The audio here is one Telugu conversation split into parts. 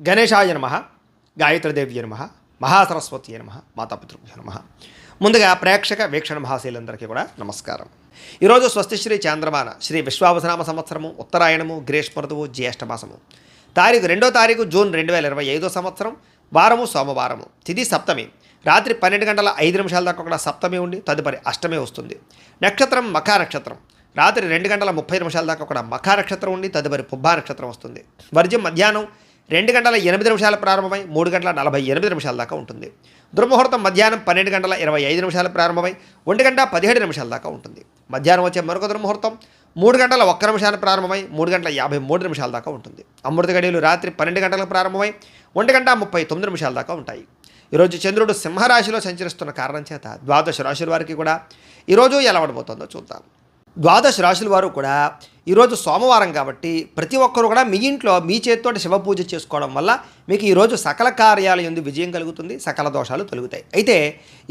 గణేశాయ నమ, గాయత్రీదేవ్య నమ, మహాసరస్వతి నమ, మాతాపితృభ్యో నమ. ముందుగా ప్రేక్షక వీక్షణ మహాశీలందరికీ కూడా నమస్కారం. ఈరోజు స్వస్తిశ్రీ చాంద్రమాన శ్రీ విశ్వావసనామ సంవత్సరము, ఉత్తరాయణము, గ్రీష్మ ఋతువు, జ్యేష్ఠమాసము. తారీఖు 2 జూన్ 2025 సంవత్సరం. వారము సోమవారము. తిథి సప్తమి. రాత్రి 12:05 దాకా కూడా సప్తమి ఉండి తదుపరి అష్టమి వస్తుంది. నక్షత్రం మఖా నక్షత్రం. రాత్రి 2:30 దాకా కూడా మఖా నక్షత్రం ఉండి తదుపరి పుబ్బా నక్షత్రం వస్తుంది. వర్జ్యం మధ్యాహ్నం 2:08 ప్రారంభమై 3:48 దాకా ఉంటుంది. దుర్ముహూర్తం మధ్యాహ్నం 12:25 ప్రారంభమై 1:17 దాకా ఉంటుంది. మధ్యాహ్నం వచ్చే మరొక దుర్ముహూర్తం 3:01 ప్రారంభమై 3:53 దాకా ఉంటుంది. అమృత గడియలు రాత్రి 12 గంటలకు ప్రారంభమై 1:39 దాకా ఉంటాయి. ఈరోజు చంద్రుడు సింహరాశిలో సంచరిస్తున్న కారణం చేత ద్వాదశ రాశుల వారికి కూడా ఈరోజు ఎలా ఉండబోతుందో చూద్దాం. ద్వాదశ రాశుల వారు కూడా ఈరోజు సోమవారం కాబట్టి ప్రతి ఒక్కరు కూడా మీ ఇంట్లో మీ చేతితోటి శివ పూజ చేసుకోవడం వల్ల మీకు ఈరోజు సకల కార్యాల యందు విజయం కలుగుతుంది, సకల దోషాలు తొలగుతాయి. అయితే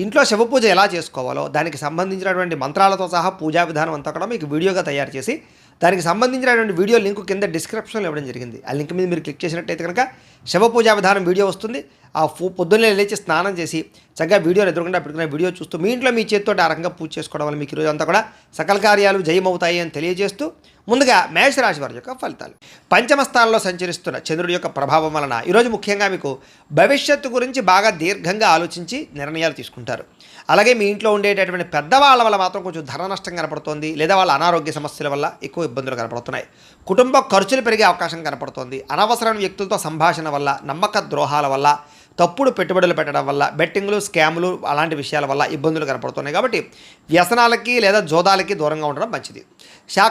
ఇంట్లో శివ పూజ ఎలా చేసుకోవాలో దానికి సంబంధించినటువంటి మంత్రాలతో సహా పూజా విధానం అంతా కూడా మీకు వీడియోగా తయారు చేసి దానికి సంబంధించినటువంటి వీడియో లింక్ కింద డిస్క్రిప్షన్లో ఇవ్వడం జరిగింది. ఆ లింక్ మీద మీరు క్లిక్ చేసినట్టయితే కనుక శివ పూజా విధానం వీడియో వస్తుంది. ఆ పొద్దున్నే లేచి స్నానం చేసి చక్కగా వీడియోని ఎదురుకుండా పెట్టుకునే వీడియో చూస్తూ మీ ఇంట్లో మీ చేతితో ఆ రకంగా పూజ చేసుకోవడం వల్ల మీకు ఈరోజు అంతా కూడా సకల కార్యాలు జయమవుతాయి అని తెలియజేస్తూ ముందుగా మేషరాశి వారి యొక్క ఫలితాలు. పంచమ స్థానంలో సంచరిస్తున్న చంద్రుడి యొక్క ప్రభావం వలన ఈరోజు ముఖ్యంగా మీకు భవిష్యత్తు గురించి బాగా దీర్ఘంగా ఆలోచించి నిర్ణయాలు తీసుకుంటారు. అలాగే మీ ఇంట్లో ఉండేటటువంటి పెద్దవాళ్ళ వల్ల మాత్రం కొంచెం ధన నష్టం కనపడుతోంది, లేదా వాళ్ళ అనారోగ్య సమస్యల వల్ల ఎక్కువ ఇబ్బందులు కనపడుతున్నాయి. కుటుంబ ఖర్చులు పెరిగే అవకాశం కనపడుతోంది. అనవసరమైన వ్యక్తులతో సంభాషణ వల్ల, నమ్మక ద్రోహాల వల్ల, తప్పుడు పెట్టుబడులు పెట్టడం వల్ల, బెట్టింగ్లు, స్కాములు అలాంటి విషయాల వల్ల ఇబ్బందులు కనపడుతున్నాయి. కాబట్టి వ్యసనాలకి లేదా జోదాలకి దూరంగా ఉండడం మంచిది.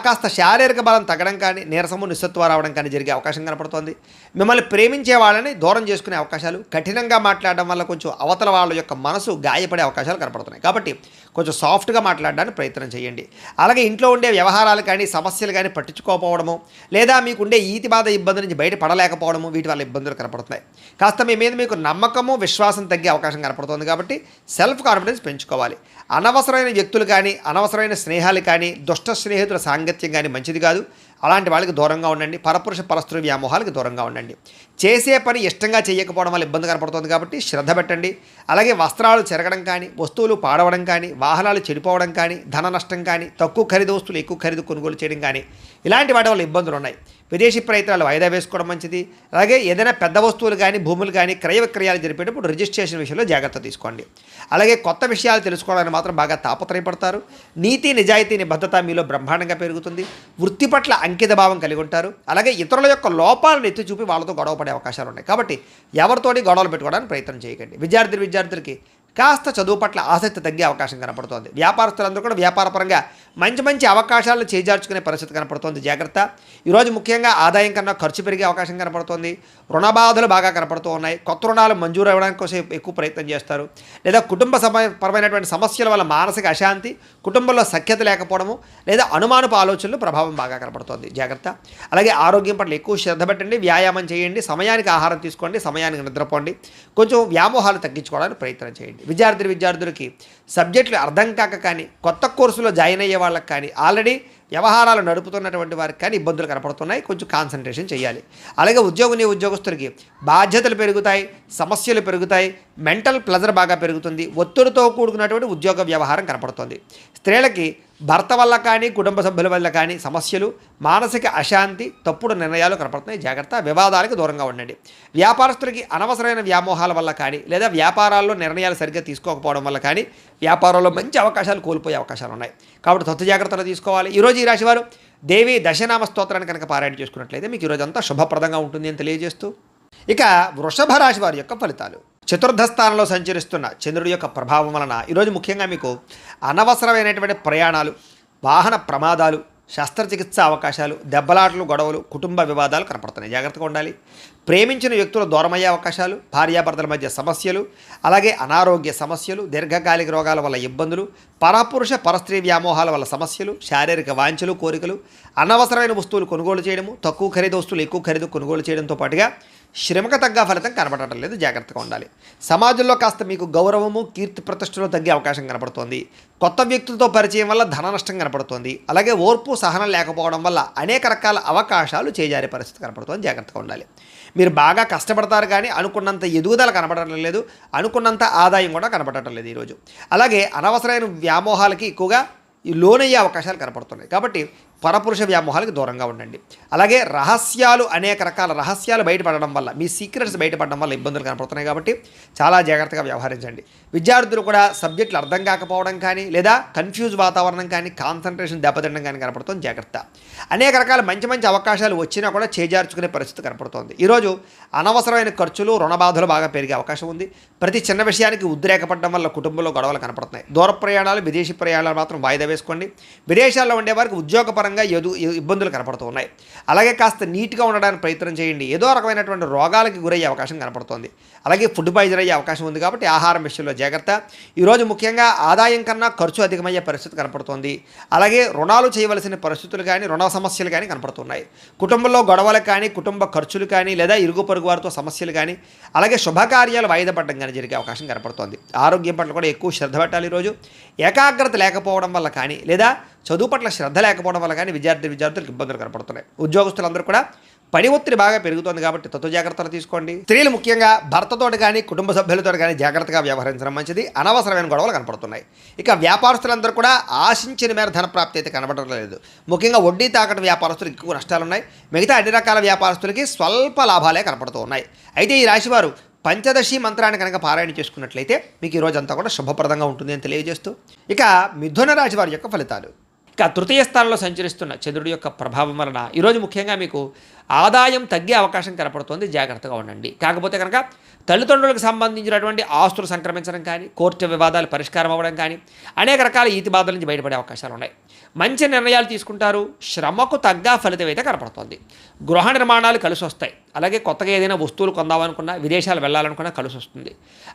కాస్త శారీరక బలం తగ్గడం కానీ, నీరసము నిస్సత్వ రావడం కానీ జరిగే అవకాశం కనపడుతోంది. మిమ్మల్ని ప్రేమించే వాళ్ళని దూరం చేసుకునే అవకాశాలు, కఠినంగా మాట్లాడడం వల్ల కొంచెం అవతల వాళ్ళ యొక్క మనసు గాయపడే అవకాశాలు కనపడుతున్నాయి. కాబట్టి కొంచెం సాఫ్ట్గా మాట్లాడడానికి ప్రయత్నం చేయండి. అలాగే ఇంట్లో ఉండే వ్యవహారాలు కానీ, సమస్యలు కానీ పట్టించుకోకపోవడము, లేదా మీకుండే ఈతి బాధ ఇబ్బంది నుంచి బయట పడలేకపోవడము, వీటి వల్ల ఇబ్బందులు కనపడుతున్నాయి. కాస్త మీ మీద మీకు నమ్మకము, విశ్వాసం తగ్గే అవకాశం కనపడుతుంది. కాబట్టి సెల్ఫ్ కాన్ఫిడెన్స్ పెంచుకోవాలి. అనవసరమైన వ్యక్తులు కానీ, అనవసరమైన స్నేహాలు కానీ, దుష్ట స్నేహితుల సాంగత్యం కానీ మంచిది కాదు. అలాంటి వాళ్ళకి దూరంగా ఉండండి. పరపురుష పరస్త్రీ వ్యామోహాలకు దూరంగా ఉండండి. చేసే పని ఇష్టంగా చేయకపోవడం వల్ల ఇబ్బంది కనపడుతుంది. కాబట్టి శ్రద్ధ పెట్టండి. అలాగే వస్త్రాలు చెరగడం కానీ, వస్తువులు పాడవడం కానీ, వాహనాలు చెడిపోవడం కానీ, ధన నష్టం కానీ, తక్కువ ఖరీదు వస్తువులు ఎక్కువ ఖరీదు కొనుగోలు చేయడం కానీ, ఇలాంటి వాటి వల్ల ఇబ్బందులు ఉన్నాయి. విదేశీ ప్రయత్నాలు వాయిదా వేసుకోవడం మంచిది. అలాగే ఏదైనా పెద్ద వస్తువులు కానీ, భూములు కానీ క్రయ విక్రయాలు జరిపేటప్పుడు రిజిస్ట్రేషన్ విషయంలో జాగ్రత్త తీసుకోండి. అలాగే కొత్త విషయాలు తెలుసుకోవడానికి మాత్రం బాగా తాపత్రయపడతారు. నీతి, నిజాయితీ, నిబద్ధత మీలో బ్రహ్మాండంగా పెరుగుతుంది. వృత్తి పట్ల అంకిత భావం కలిగి ఉంటారు. అలాగే ఇతరుల యొక్క లోపాలను ఎత్తి చూపి వాళ్ళతో గొడవ పడే అవకాశాలు ఉన్నాయి. కాబట్టి ఎవరితోటి గొడవలు పెట్టుకోవడానికి ప్రయత్నం చేయకండి. విద్యార్థులకి కాస్త చదువు పట్ల ఆసక్తి తగ్గే అవకాశం కనపడుతోంది. వ్యాపారస్తులందరూ కూడా వ్యాపారపరంగా మంచి అవకాశాలను చేజార్చుకునే పరిస్థితి కనపడుతోంది. జాగ్రత్త. ఈరోజు ముఖ్యంగా ఆదాయం కన్నా ఖర్చు పెరిగే అవకాశం కనపడుతోంది. రుణబాధలు బాగా కనపడుతూ ఉన్నాయి. కొత్త రుణాలు మంజూరు అవ్వడానికి కోసం ఎక్కువ ప్రయత్నం చేస్తారు. లేదా కుటుంబ పరమైనటువంటి సమస్యల వల్ల మానసిక అశాంతి, కుటుంబంలో సఖ్యత లేకపోవడము, లేదా అనుమానపు ఆలోచనలు ప్రభావం బాగా కనపడుతోంది. జాగ్రత్త. అలాగే ఆరోగ్యం పట్ల ఎక్కువ శ్రద్ధ పెట్టండి. వ్యాయామం చేయండి. సమయానికి ఆహారం తీసుకోండి. సమయానికి నిద్రపోండి. కొంచెం వ్యామోహాలు తగ్గించుకోవడానికి ప్రయత్నం చేయండి. విద్యార్థులకి సబ్జెక్టులు అర్థం కాక కానీ, కొత్త కోర్సులో జాయిన్ అయ్యే వాళ్ళకి కానీ, ఆల్రెడీ వ్యవహారాలు నడుపుతున్నటువంటి వారికి కానీ ఇబ్బందులు కనపడుతున్నాయి. కొంచెం కాన్సన్ట్రేషన్ చేయాలి. అలాగే ఉద్యోగస్తులకి బాధ్యతలు పెరుగుతాయి, సమస్యలు పెరుగుతాయి, మెంటల్ ప్లెజర్ బాగా పెరుగుతుంది, ఒత్తిడితో కూడుకున్నటువంటి ఉద్యోగ వ్యవహారం కనపడుతుంది. స్త్రీలకి భర్త వల్ల కానీ, కుటుంబ సభ్యుల వల్ల కానీ సమస్యలు, మానసిక అశాంతి, తప్పుడు నిర్ణయాలు కనపడుతున్నాయి. జాగ్రత్త. వివాదాలకు దూరంగా ఉండండి. వ్యాపారస్తులకి అనవసరమైన వ్యామోహాల వల్ల కానీ, లేదా వ్యాపారాల్లో నిర్ణయాలు సరిగ్గా తీసుకోకపోవడం వల్ల కానీ వ్యాపారంలో మంచి అవకాశాలు కోల్పోయే అవకాశాలు ఉన్నాయి. కాబట్టి తొత్తు జాగ్రత్తలు తీసుకోవాలి. ఈరోజు ఈ రాశివారు దేవి దశనామ స్తోత్రాన్ని కనుక పారాయణ చేసుకున్నట్లయితే మీకు ఈరోజు అంతా శుభప్రదంగా ఉంటుంది అని తెలియజేస్తూ, ఇక వృషభ రాశి వారి యొక్క ఫలితాలు. చతుర్థ స్థానంలో సంచరిస్తున్న చంద్రుడి యొక్క ప్రభావం వలన ఈరోజు ముఖ్యంగా మీకు అనవసరమైనటువంటి ప్రయాణాలు, వాహన ప్రమాదాలు, శస్త్రచికిత్స అవకాశాలు, దెబ్బలాటలు, గొడవలు, కుటుంబ వివాదాలు కనపడుతున్నాయి. జాగ్రత్తగా ఉండాలి. ప్రేమించిన వ్యక్తులు దూరమయ్యే అవకాశాలు, భార్యాభర్తల మధ్య సమస్యలు, అలాగే అనారోగ్య సమస్యలు, దీర్ఘకాలిక రోగాల వల్ల ఇబ్బందులు, పరపురుష పరస్త్రీ వ్యామోహాల వల్ల సమస్యలు, శారీరక వాంఛలు, కోరికలు, అనవసరమైన వస్తువులు కొనుగోలు చేయడము, తక్కువ ఖరీదు వస్తువులు ఎక్కువ ఖరీదు కొనుగోలు చేయడంతో పాటుగా శ్రమకు తగ్గ ఫలితం కనబడటం లేదు. జాగ్రత్తగా ఉండాలి. సమాజంలో కాస్త మీకు గౌరవము, కీర్తి ప్రతిష్టలు తగ్గే అవకాశం కనపడుతోంది. కొత్త వ్యక్తులతో పరిచయం వల్ల ధన నష్టం కనపడుతోంది. అలాగే ఓర్పు, సహనం లేకపోవడం వల్ల అనేక రకాల అవకాశాలు చేజారే పరిస్థితి కనపడుతోంది. జాగ్రత్తగా ఉండాలి. మీరు బాగా కష్టపడతారు కానీ అనుకున్నంత ఎదుగుదల కనపడటం లేదు, అనుకున్నంత ఆదాయం కూడా కనపడటం లేదు ఈరోజు. అలాగే అనవసరమైన వ్యామోహాలకి ఎక్కువగా ఈ లోనయ్యే అవకాశాలు కనపడుతున్నాయి. కాబట్టి పరపురుష వ్యామోహాలకు దూరంగా ఉండండి. అలాగే అనేక రకాల రహస్యాలు బయటపడడం వల్ల, మీ సీక్రెట్స్ బయటపడడం వల్ల ఇబ్బందులు కనపడుతున్నాయి. కాబట్టి చాలా జాగ్రత్తగా వ్యవహరించండి. విద్యార్థులు కూడా సబ్జెక్టులు అర్థం కాకపోవడం కానీ, లేదా కన్ఫ్యూజ్ వాతావరణం కానీ, కాన్సన్ట్రేషన్ దెబ్బతినడం కానీ కనపడుతుంది. జాగ్రత్త. అనేక రకాల మంచి మంచి అవకాశాలు వచ్చినా కూడా చేజార్చుకునే పరిస్థితి కనపడుతోంది. ఈరోజు అనవసరమైన ఖర్చులు, రుణబాధలు బాగా పెరిగే అవకాశం ఉంది. ప్రతి చిన్న విషయానికి ఉద్రేకపడడం వల్ల కుటుంబంలో గొడవలు కనపడుతున్నాయి. దూర ప్రయాణాలు, విదేశీ ప్రయాణాలు మాత్రం వాయిదా వేసుకోండి. విదేశాల్లో ఉండే వారికి ఉద్యోగపరంగా ఇబ్బందులు కనపడుతూ ఉన్నాయి. అలాగే కాస్త నీట్గా ఉండడానికి ప్రయత్నం చేయండి. ఏదో రకమైనటువంటి రోగాలకి గురయ్యే అవకాశం కనపడుతోంది. అలాగే ఫుడ్ పాయిజన్ అయ్యే అవకాశం ఉంది. కాబట్టి ఆహారం విషయంలో జాగ్రత్త. ఈరోజు ముఖ్యంగా ఆదాయం కన్నా ఖర్చు అధికమయ్యే పరిస్థితి కనపడుతోంది. అలాగే రుణాలు చేయవలసిన పరిస్థితులు కానీ, రుణ సమస్యలు కానీ కనపడుతున్నాయి. కుటుంబంలో గొడవలు కానీ, కుటుంబ ఖర్చులు కానీ, లేదా ఇరుగు పొరుగు వారితో సమస్యలు కానీ, అలాగే శుభకార్యాలు వాయిదా పడడం కానీ జరిగే అవకాశం కనపడుతోంది. ఆరోగ్యం పట్ల కూడా ఎక్కువ శ్రద్ధ పెట్టాలి. ఈరోజు ఏకాగ్రత లేకపోవడం వల్ల కానీ, లేదా చదువు పట్ల శ్రద్ధ లేకపోవడం వల్ల కానీ విద్యార్థులకు ఇబ్బందులు కనపడుతున్నాయి. ఉద్యోగస్తులందరూ కూడా పని ఒత్తిడి బాగా పెరుగుతుంది. కాబట్టి తత్వ జాగ్రత్తలు తీసుకోండి. స్త్రీలు ముఖ్యంగా భర్తతోటి కానీ, కుటుంబ సభ్యులతో కానీ జాగ్రత్తగా వ్యవహరించడం మంచిది. అనవసరమైన గొడవలు కనపడుతున్నాయి. ఇక వ్యాపారస్తులందరూ కూడా ఆశించిన మేర ధనప్రాప్తి అయితే కనబడడం లేదు. ముఖ్యంగా వడ్డీ తాకట్టు వ్యాపారస్తులకు ఎక్కువ నష్టాలు ఉన్నాయి. మిగతా అన్ని రకాల వ్యాపారస్తులకి స్వల్ప లాభాలే కనపడుతూ ఉన్నాయి. అయితే ఈ రాశివారు పంచదశి మంత్రాన్ని కనుక పారాయణ చేసుకున్నట్లయితే మీకు ఈ రోజంతా కూడా శుభప్రదంగా ఉంటుంది అని తెలియజేస్తూ, ఇక మిథున రాశి వారి యొక్క ఫలితాలు. ఇక తృతీయ స్థానంలో సంచరిస్తున్న చంద్రుడి యొక్క ప్రభావం వలన ఈరోజు ముఖ్యంగా మీకు ఆదాయం తగ్గే అవకాశం కనపడుతుంది. జాగ్రత్తగా ఉండండి. కాకపోతే కనుక తల్లిదండ్రులకు సంబంధించినటువంటి ఆస్తులు సంక్రమించడం కానీ, కోర్టు వివాదాలు పరిష్కారం అవ్వడం కానీ, అనేక రకాల ఈతి బాధల నుంచి బయటపడే అవకాశాలు ఉన్నాయి. మంచి నిర్ణయాలు తీసుకుంటారు. శ్రమకు తగ్గ ఫలితం అయితే కనపడుతుంది. గృహ నిర్మాణాలు కలిసి వస్తాయి. అలాగే కొత్తగా ఏదైనా వస్తువులు కొందామనుకున్నా, విదేశాలు వెళ్ళాలనుకున్నా కలిసి వస్తుంది.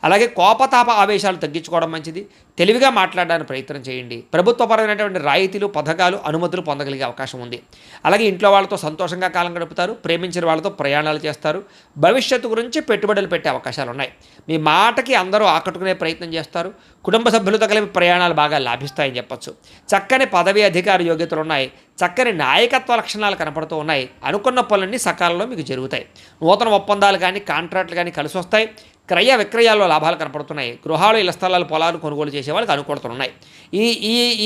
అలాగే కోపతాప ఆవేశాలు తగ్గించుకోవడం మంచిది. తెలివిగా మాట్లాడడానికి ప్రయత్నం చేయండి. ప్రభుత్వపరమైనటువంటి రాయితీలు, పథకాలు, అనుమతులు పొందగలిగే అవకాశం ఉంది. అలాగే ఇంట్లో వాళ్ళతో సంతోషంగా కాలం గడుపుతారు. ప్రేమించిన వాళ్ళతో ప్రయాణాలు చేస్తారు. భవిష్యత్తు గురించి పెట్టుబడులు పెట్టే అవకాశాలు ఉన్నాయి. మీ మాటకి అందరూ ఆకట్టుకునే ప్రయత్నం చేస్తారు. కుటుంబ సభ్యులతో కలిపి ప్రయాణాలు బాగా లాభిస్తాయని చెప్పొచ్చు. చక్కని పదవి అధికార యోగ్యతలు ఉన్నాయి. చక్కని నాయకత్వ లక్షణాలు కనపడుతూ ఉన్నాయి. అనుకున్న పనులన్నీ సకాలంలో మీకు జరుగుతాయి. నూతన ఒప్పందాలు కానీ, కాంట్రాక్టులు కానీ కలిసి వస్తాయి. క్రయ విక్రయాల్లో లాభాలు కనపడుతున్నాయి. గృహాలు, ఇళ్ల స్థలాలు, పొలాలు కొనుగోలు చేసే వాళ్ళకి అనుకూలతలున్నాయి.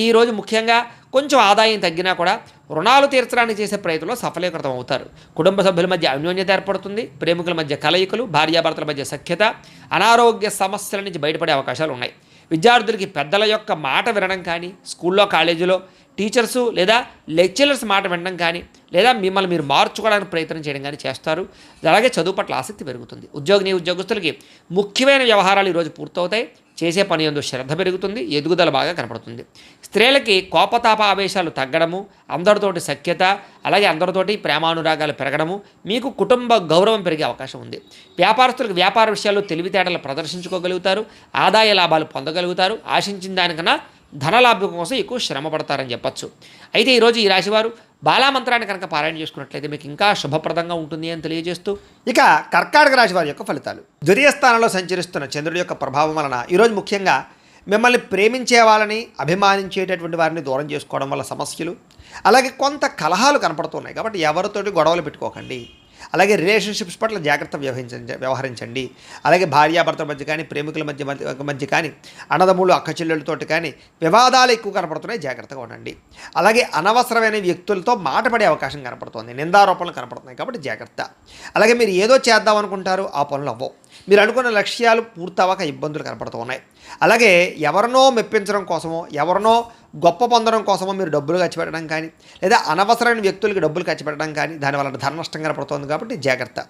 ఈరోజు ముఖ్యంగా కొంచెం ఆదాయం తగ్గినా కూడా రుణాలు తీర్చడానికి చేసే ప్రయత్నంలో సఫలీకృతం అవుతారు. కుటుంబ సభ్యుల మధ్య అన్యోన్యత ఏర్పడుతుంది. ప్రేమికుల మధ్య కలయికలు, భార్యాభర్తల మధ్య సఖ్యత, అనారోగ్య సమస్యల నుంచి బయటపడే అవకాశాలు ఉన్నాయి. విద్యార్థులకి పెద్దల యొక్క మాట వినడం కానీ, స్కూల్లో, కాలేజీలో టీచర్సు లేదా లెక్చరర్స్ మాట వినడం కానీ, లేదా మిమ్మల్ని మీరు మార్చుకోవడానికి ప్రయత్నం చేయడం కానీ చేస్తారు. అలాగే చదువు పట్ల ఆసక్తి పెరుగుతుంది. ఉద్యోగస్తులకి ముఖ్యమైన వ్యవహారాలు ఈరోజు పూర్తవుతాయి. చేసే పని యందు శ్రద్ధ పెరుగుతుంది. ఎదుగుదల బాగా కనపడుతుంది. స్త్రీలకి కోపతాప ఆవేశాలు తగ్గడము, అందరితోటి సఖ్యత, అలాగే అందరితోటి ప్రేమానురాగాలు పెరగడము, మీకు కుటుంబ గౌరవం పెరిగే అవకాశం ఉంది. వ్యాపారస్తులకు వ్యాపార విషయాల్లో తెలివితేటలు ప్రదర్శించుకోగలుగుతారు. ఆదాయ లాభాలు పొందగలుగుతారు. ఆశించిన దానికన్నా ధనలాభం కోసం ఎక్కువ శ్రమ పడతారని చెప్పచ్చు. అయితే ఈరోజు ఈ రాశివారు బాలామంత్రాన్ని కనుక పారాయణ చేసుకున్నట్లయితే మీకు ఇంకా శుభప్రదంగా ఉంటుంది అని తెలియజేస్తూ, ఇక కర్కాటక రాశి వారి యొక్క ఫలితాలు. ద్వితీయ స్థానంలో సంచరిస్తున్న చంద్రుడి యొక్క ప్రభావం వలన ఈరోజు ముఖ్యంగా మిమ్మల్ని ప్రేమించే వాళ్ళని, అభిమానించేటటువంటి వారిని దూరం చేసుకోవడం వల్ల సమస్యలు, అలాగే కొంత కలహాలు కనపడుతున్నాయి. కాబట్టి ఎవరితోటి గొడవలు పెట్టుకోకండి. అలాగే రిలేషన్షిప్స్ పట్ల జాగ్రత్త వ్యవహరించండి. అలాగే భార్యాభర్తల మధ్య కానీ, ప్రేమికుల మధ్య కానీ, అన్నదమ్ములు, అక్క చెల్లెళ్ళతోటి కానీ వివాదాలు ఎక్కువ కనపడుతున్నాయి. జాగ్రత్తగా ఉండండి. అలాగే అనవసరమైన వ్యక్తులతో మాట పడే అవకాశం కనపడుతుంది. నిందారోపణలు కనపడుతున్నాయి. కాబట్టి జాగ్రత్త. అలాగే మీరు ఏదో చేద్దాం అనుకుంటారు, ఆ పనులు అవ్వవు. మీరు అనుకున్న లక్ష్యాలు పూర్తవక ఇబ్బందులు కనపడుతూ ఉన్నాయి. అలాగే ఎవరినో మెప్పించడం కోసమో, ఎవరినో గొప్ప పొందడం కోసమో మీరు డబ్బులు ఖర్చు పెట్టడం కానీ, లేదా అనవసరమైన వ్యక్తులకి డబ్బులు ఖర్చు పెట్టడం కానీ, దానివల్ల ధన నష్టం కనపడుతుంది. కాబట్టి జాగ్రత్త.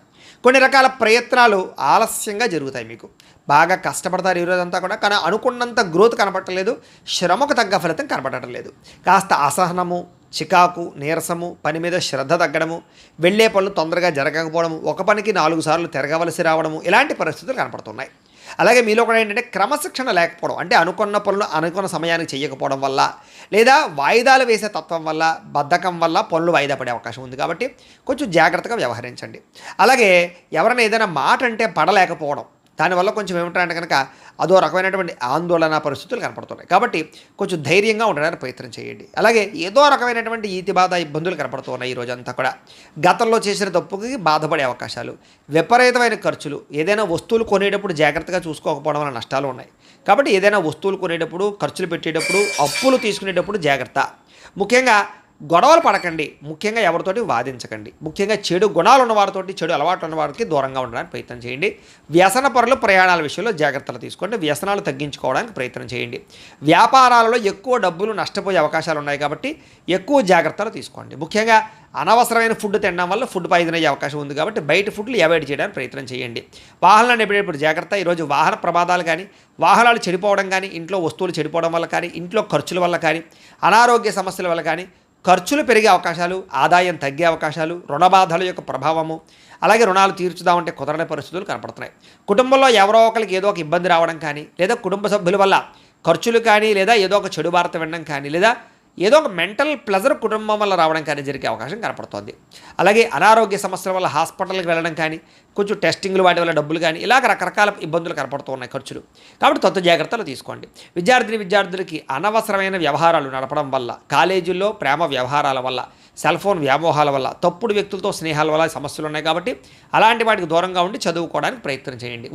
కొన్ని రకాల ప్రయత్నాలు ఆలస్యంగా జరుగుతాయి. మీకు బాగా కష్టపడతారు ఈరోజంతా కూడా, కానీ అనుకున్నంత గ్రోత్ కనపడలేదు. శ్రమకు తగ్గ ఫలితం కనపడటం లేదు. కాస్త అసహనము, చికాకు, నీరసము, పని మీద శ్రద్ధ తగ్గడము, వెళ్ళే పనులు తొందరగా జరగకపోవడము, ఒక పనికి 4 సార్లు తిరగవలసి రావడము, ఇలాంటి పరిస్థితులు కనపడుతున్నాయి. అలాగే మీలో కూడా ఏంటంటే క్రమశిక్షణ లేకపోవడం, అంటే అనుకున్న పనులు అనుకున్న సమయానికి చేయకపోవడం వల్ల, లేదా వాయిదాలు వేసే తత్వం వల్ల, బద్ధకం వల్ల పనులు వాయిదా పడే అవకాశం ఉంది. కాబట్టి కొంచెం జాగ్రత్తగా వ్యవహరించండి. అలాగే ఎవరైనా ఏదైనా మాట అంటే పడలేకపోవడం, దానివల్ల కొంచెం ఏమిటంటే కనుక అదో రకమైనటువంటి ఆందోళన పరిస్థితులు కనపడుతున్నాయి. కాబట్టి కొంచెం ధైర్యంగా ఉండడానికి ప్రయత్నం చేయండి. అలాగే ఏదో రకమైనటువంటి ఈతి బాధ ఇబ్బందులు కనపడుతున్నాయి ఈ రోజంతా కూడా. గతంలో చేసిన తప్పుకి బాధపడే అవకాశాలు, విపరీతమైన ఖర్చులు, ఏదైనా వస్తువులు కొనేటప్పుడు జాగ్రత్తగా చూసుకోకపోవడం వల్ల నష్టాలు ఉన్నాయి. కాబట్టి ఏదైనా వస్తువులు కొనేటప్పుడు, ఖర్చులు పెట్టేటప్పుడు, అప్పులు తీసుకునేటప్పుడు జాగ్రత్త. ముఖ్యంగా గొడవలు పడకండి, ముఖ్యంగా ఎవరితోటి వాదించకండి, ముఖ్యంగా చెడు గుణాలు ఉన్న వారితోటి, చెడు అలవాట్లు ఉన్న వారికి దూరంగా ఉండడానికి ప్రయత్నం చేయండి. వ్యసన పరులు ప్రయాణాల విషయంలో జాగ్రత్తలు తీసుకోండి, వ్యసనాలు తగ్గించుకోవడానికి ప్రయత్నం చేయండి. వ్యాపారాలలో ఎక్కువ డబ్బులు నష్టపోయే అవకాశాలు ఉన్నాయి కాబట్టి ఎక్కువ జాగ్రత్తలు తీసుకోండి. ముఖ్యంగా అనవసరమైన ఫుడ్ తినడం వల్ల ఫుడ్ పాయిజన్ అయ్యే అవకాశం ఉంది కాబట్టి బయట ఫుడ్లు అవాయిడ్ చేయడానికి ప్రయత్నం చేయండి. వాహనాలు నడిపేటప్పుడు జాగ్రత్త. ఈరోజు వాహన ప్రమాదాలు కానీ, వాహనాలు చెడిపోవడం కానీ, ఇంట్లో వస్తువులు చెడిపోవడం వల్ల కానీ, ఇంట్లో ఖర్చుల వల్ల కానీ, అనారోగ్య సమస్యల వల్ల కానీ ఖర్చులు పెరిగే అవకాశాలు, ఆదాయం తగ్గే అవకాశాలు, రుణబాధల యొక్క ప్రభావము, అలాగే రుణాలు తీర్చుదామంటే కుదరని పరిస్థితులు కనపడుతున్నాయి. కుటుంబంలో ఎవరో ఒకరికి ఏదో ఒక ఇబ్బంది రావడం కానీ, లేదా కుటుంబ సభ్యుల వల్ల ఖర్చులు కానీ, లేదా ఏదో ఒక చెడు వార్త వినడం కానీ, లేదా ఏదో ఒక మెంటల్ ప్లెజర్ కుటుంబం వల్ల రావడం కానీ జరిగే అవకాశం కనపడుతోంది. అలాగే అనారోగ్య సమస్యల వల్ల హాస్పిటల్కి వెళ్ళడం కానీ, కొంచెం టెస్టింగ్లు వాటి వల్ల డబ్బులు కానీ, ఇలాగ రకరకాల ఇబ్బందులు కనపడుతూ ఉన్నాయి ఖర్చులు. కాబట్టి కొత్త జాగ్రత్తలు తీసుకోండి. విద్యార్థులకి అనవసరమైన వ్యవహారాలు నడపడం వల్ల, కాలేజీల్లో ప్రేమ వ్యవహారాల వల్ల, సెల్ ఫోన్ వ్యామోహాల వల్ల, తప్పుడు వ్యక్తులతో స్నేహాల వల్ల సమస్యలు ఉన్నాయి. కాబట్టి అలాంటి వాటికి దూరంగా ఉండి చదువుకోవడానికి ప్రయత్నం చేయండి.